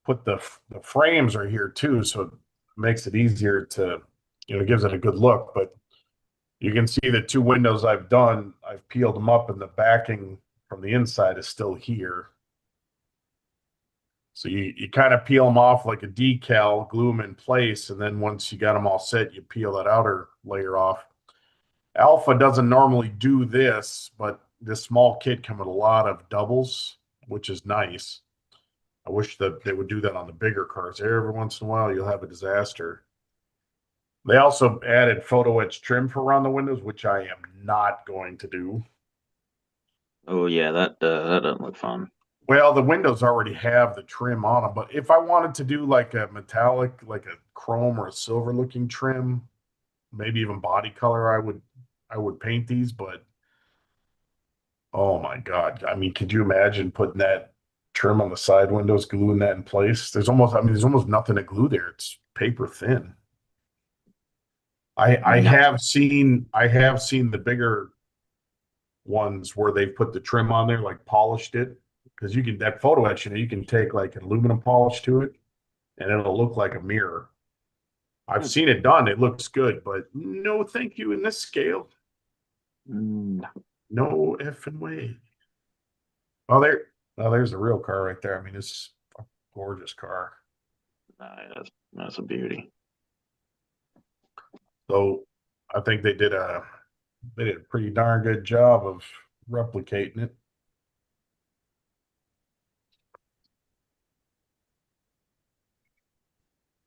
put the frames are here too, so it makes it easier to, gives it a good look. But you can see the two windows I've done, I've peeled them up, and the backing from the inside is still here. So you kind of peel them off like a decal, glue them in place, and then once you got them all set, you peel that outer layer off. Alpha doesn't normally do this, but this small kit come with a lot of doubles, which is nice. I wish that they would do that on the bigger cars. Every once in a while, you'll have a disaster. They also added photo etch trim for around the windows, which I am not going to do. Oh yeah, that doesn't look fun. Well, the windows already have the trim on them, but if I wanted to do like a metallic, like a chrome or a silver looking trim, maybe even body color, I would paint these, but oh my God. I mean, could you imagine putting that trim on the side windows, gluing that in place? There's almost nothing to glue there. It's paper thin. I have seen the bigger ones where they've put the trim on there, like polished it. Because you can, that photo etch, you can take like an aluminum polish to it and it'll look like a mirror. I've seen it done. It looks good, but no, thank you in this scale. No effing way. Well, there's the real car right there. I mean, it's Gorgeous car. That's a beauty. So I think they did a pretty darn good job of replicating it.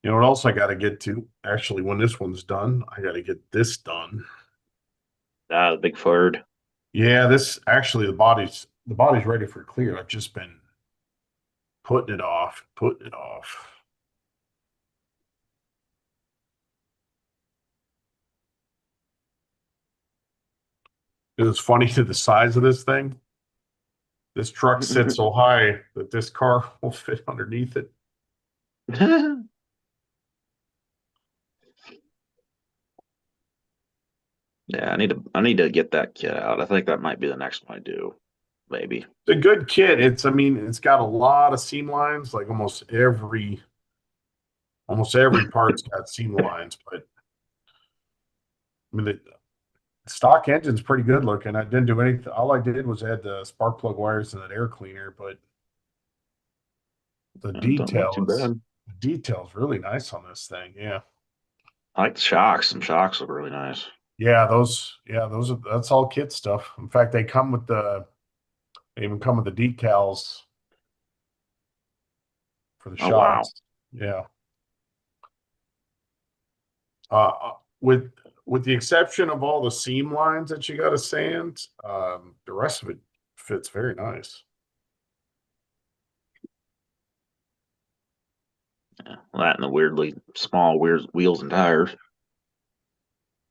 You know what else I got to get to? Actually, when this one's done, I got to get this done. The big Ford. Yeah, this actually the body's ready for clear. I've just been putting it off. It was funny to the size of this thing. This truck sits so high that this car will fit underneath it. Yeah, I need to get that kit out. I think that might be the next one I do. Maybe. It's a good kit. I mean, it's got a lot of seam lines, like almost every part's got seam lines, but I mean the stock engine's pretty good looking. I didn't do anything. All I did was add the spark plug wires and an air cleaner, but the Don't look too bad. detail's really nice on this thing. Yeah. I like the shocks. Some shocks look really nice. Yeah, that's all kit stuff. In fact, they even come with the decals for the Oh, wow. shocks. Yeah. With the exception of all the seam lines that you got to sand, the rest of it fits very nice. Yeah, that and the weirdly small wheels and tires.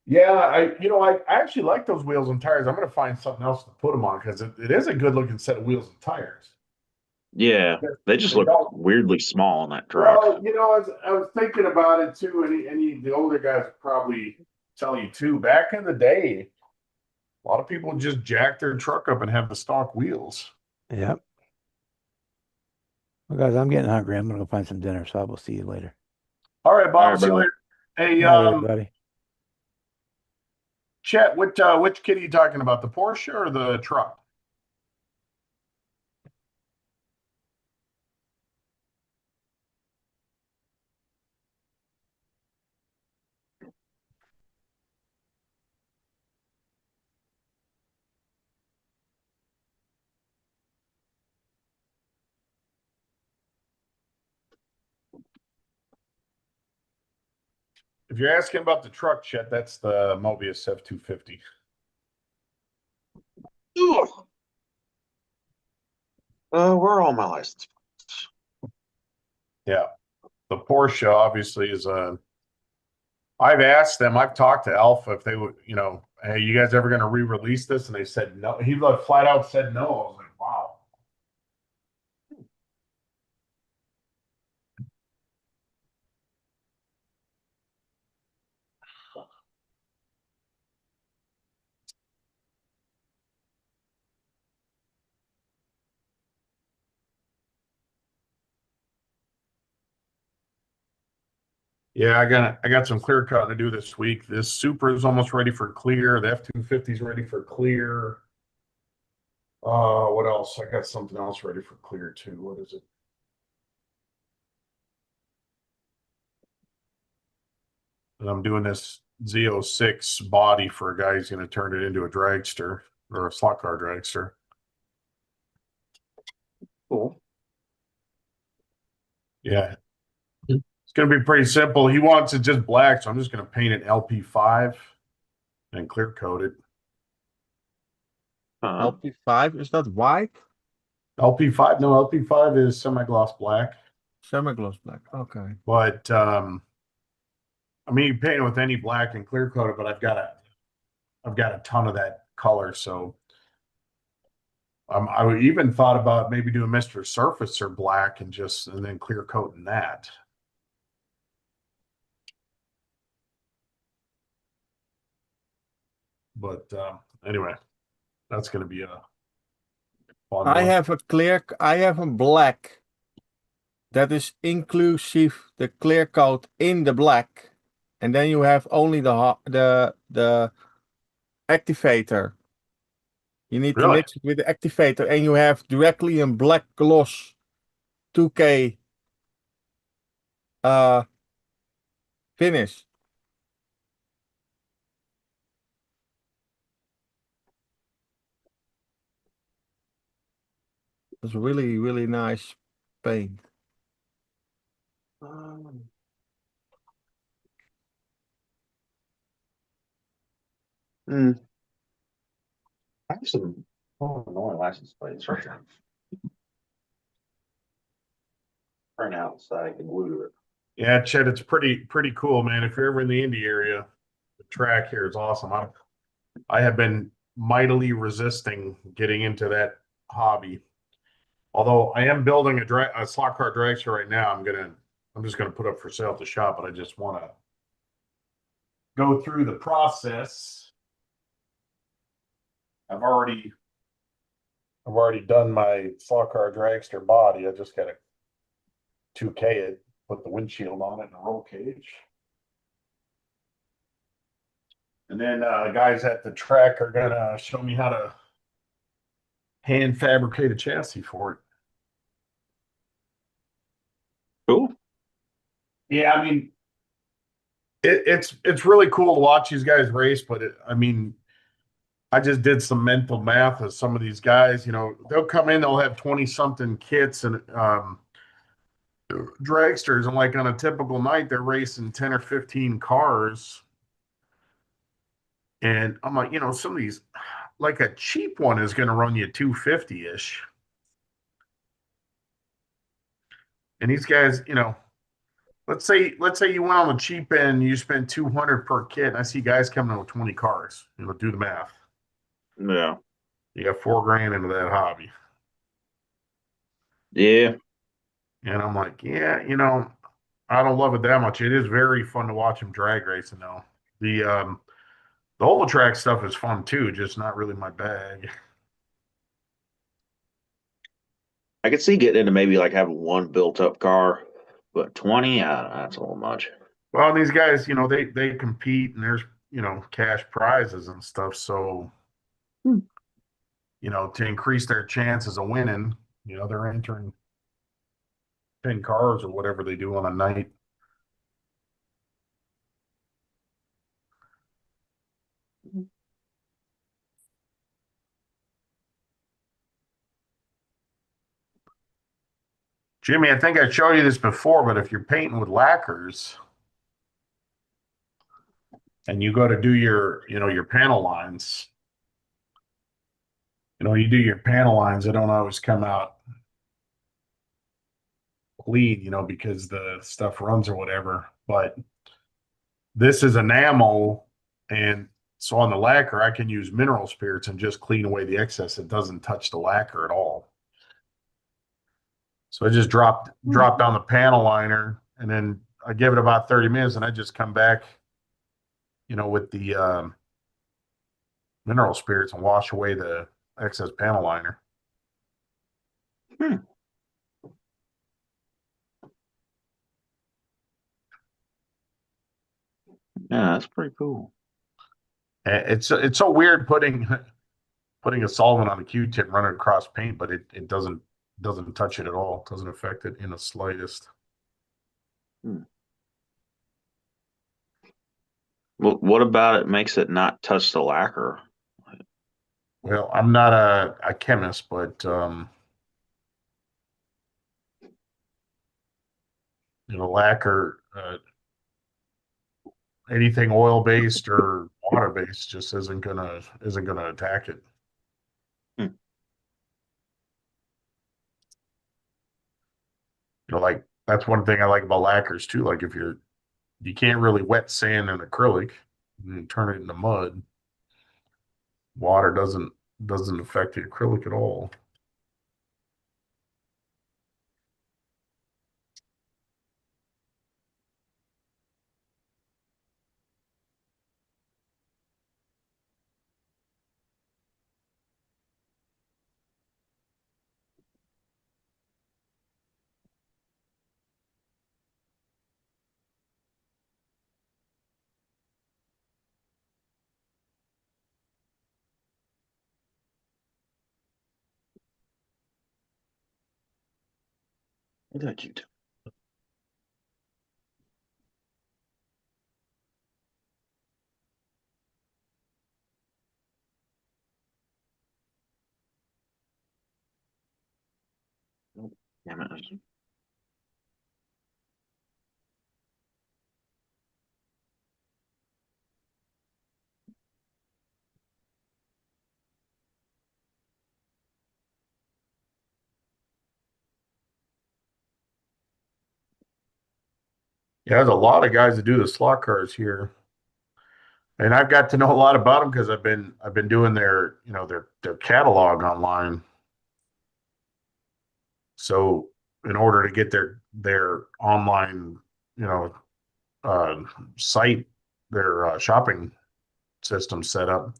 Yeah, I actually like those wheels and tires. I'm going to find something else to put them on because it is a good looking set of wheels and tires. Yeah, they just They look don't- weirdly small on that truck. Well, I was thinking about it too, and the older guys probably tell you too. Back in the day, a lot of people just jack their truck up and have the stock wheels. Yep. Well, guys, I'm getting hungry. I'm gonna go find some dinner, so I will see you later. All right, Bob. All right, See you brother. later. Hey, Night, everybody. Chet, which kid are you talking about? The Porsche or the truck? If you're asking about the truck, Chet, that's the Mobius F250. Where are all my license plates? Yeah. The Porsche obviously is I've asked them, I've talked to Alpha if they would, hey, you guys ever going to re-release this? And they said no. He flat out said no. I was like, wow. Yeah, I got some clear cut to do this week. This Supra is almost ready for clear. The F250 is ready for clear. What else? I got something else ready for clear too. What is it? And I'm doing this Z06 body for a guy who's going to turn it into a dragster or a slot car dragster. Cool. Yeah. It's going to be pretty simple. He wants it just black, so I'm just going to paint it LP5 and clear coat it. LP5, is that white? LP5, no, LP5 is semi-gloss black. Semi-gloss black. Okay. But I mean, you paint it with any black and clear coat it, but I've got a ton of that color, so I even thought about maybe doing Mr. Surfacer black and then clear coating that. But anyway, that's going to be a fun I one. have a black that is inclusive the clear coat in the black, and then you have only the activator. You need to Really? mix it with the activator, and you have directly in black gloss 2K finish. It's really, really nice paint. Hmm. I have some Illinois license plates right now. Print out so I can glue it. Yeah, Chet, it's pretty cool, man. If you're ever in the Indy area, the track here is awesome. I have been mightily resisting getting into that hobby. Although I am building a slot car dragster right now. I'm just gonna put up for sale at the shop, but I just want to go through the process. I've already done my slot car dragster body. I just got to 2K it, put the windshield on it and a roll cage. And then the guys at the track are gonna show me how to hand fabricate a chassis for it. Cool. Yeah, I mean, it's really cool to watch these guys race, but I mean, I just did some mental math of some of these guys. You know, they'll come in, they'll have 20 something kits and dragsters, and like on a typical night, they're racing 10 or 15 cars. And I'm like, you know, some of these, like a cheap one is going to run you 250 ish. And these guys, you know, let's say you went on the cheap end, you spend 200 per kit. And I see guys coming in with 20 cars. You know, do the math. Yeah. You got $4,000 into that hobby. Yeah. And I'm like, yeah, you know, I don't love it that much. It is very fun to watch them drag racing though. The oval track stuff is fun too, just not really my bag. I could see getting into maybe like having one built up car, but 20, that's a little much. Well, these guys, you know, they compete and there's, you know, cash prizes and stuff. So, Hmm. you know, to increase their chances of winning, you know, they're entering 10 cars or whatever they do on a night. Jimmy, I think I showed you this before, but if you're painting with lacquers and you go to do your, you know, your panel lines, you know, you do your panel lines, they don't always come out clean, you know, because the stuff runs or whatever. But this is enamel, and so on the lacquer, I can use mineral spirits and just clean away the excess. It doesn't touch the lacquer at all. So I just dropped on the panel liner, and then I give it about 30 minutes, and I just come back, you know, with the mineral spirits and wash away the excess panel liner. Hmm. Yeah, that's pretty cool. It's so weird putting a solvent on a Q-tip, running across paint, but it doesn't touch it at all. It doesn't affect it in the slightest. Hmm. Well, what about it makes it not touch the lacquer? Well, I'm not a chemist, but you know, lacquer, anything oil based or water based just isn't gonna attack it. Hmm. You know, like that's one thing I like about lacquers too. Like if you can't really wet sand and acrylic and turn it into mud. Water doesn't affect the acrylic at all. Look at you. Damn it. Yeah, there's a lot of guys that do the slot cars here. And I've got to know a lot about them because I've been doing their, you know, their catalog online. So in order to get their online, you know, uh, site, their shopping system set up,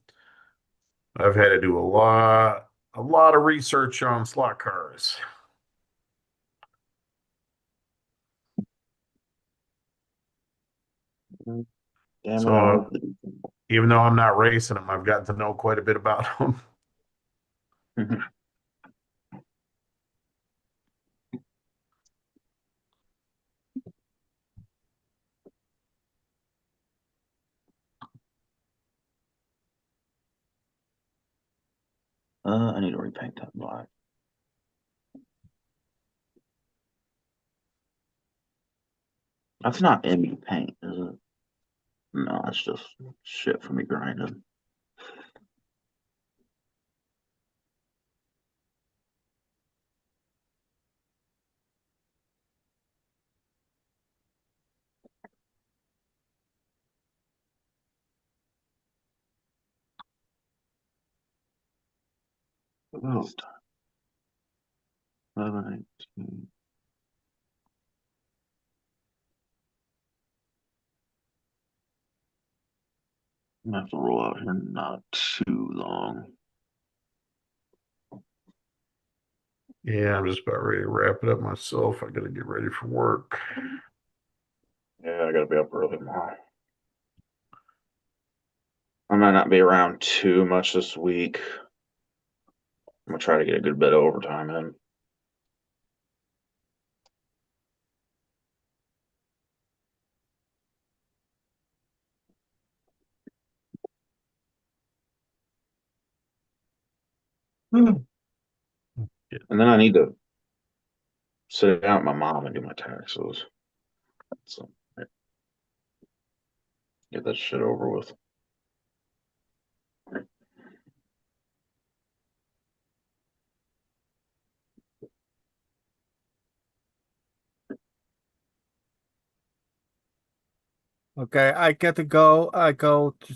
I've had to do a lot of research on slot cars. Damn it. So, I love the Even though I'm not racing them, I've gotten to know quite a bit about them. I need to repaint that black. That's not envy paint, is it? No, it's just shit for me grinding. Oh, 11:18. I'm gonna have to roll out here not too long. Yeah, I'm just about ready to wrap it up myself. I got to get ready for work. Yeah, I gotta be up early tomorrow. I might not be around too much this week. I'm gonna try to get a good bit of overtime in. And then I need to sit down with my mom and do my taxes. So get that shit over with. Okay, I get to go. I go to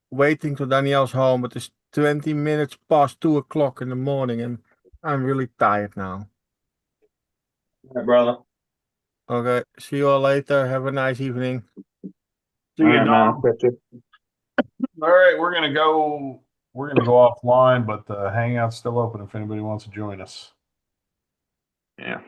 waiting till Danielle's home, but it's 20 minutes past 2 o'clock in the morning, and I'm really tired now. Hey, brother. Okay, see you all later. Have a nice evening. See All you, right, man. I'll Dom. catch you. All right, we're gonna go. We're gonna go offline, but the hangout's still open if anybody wants to join us. Yeah.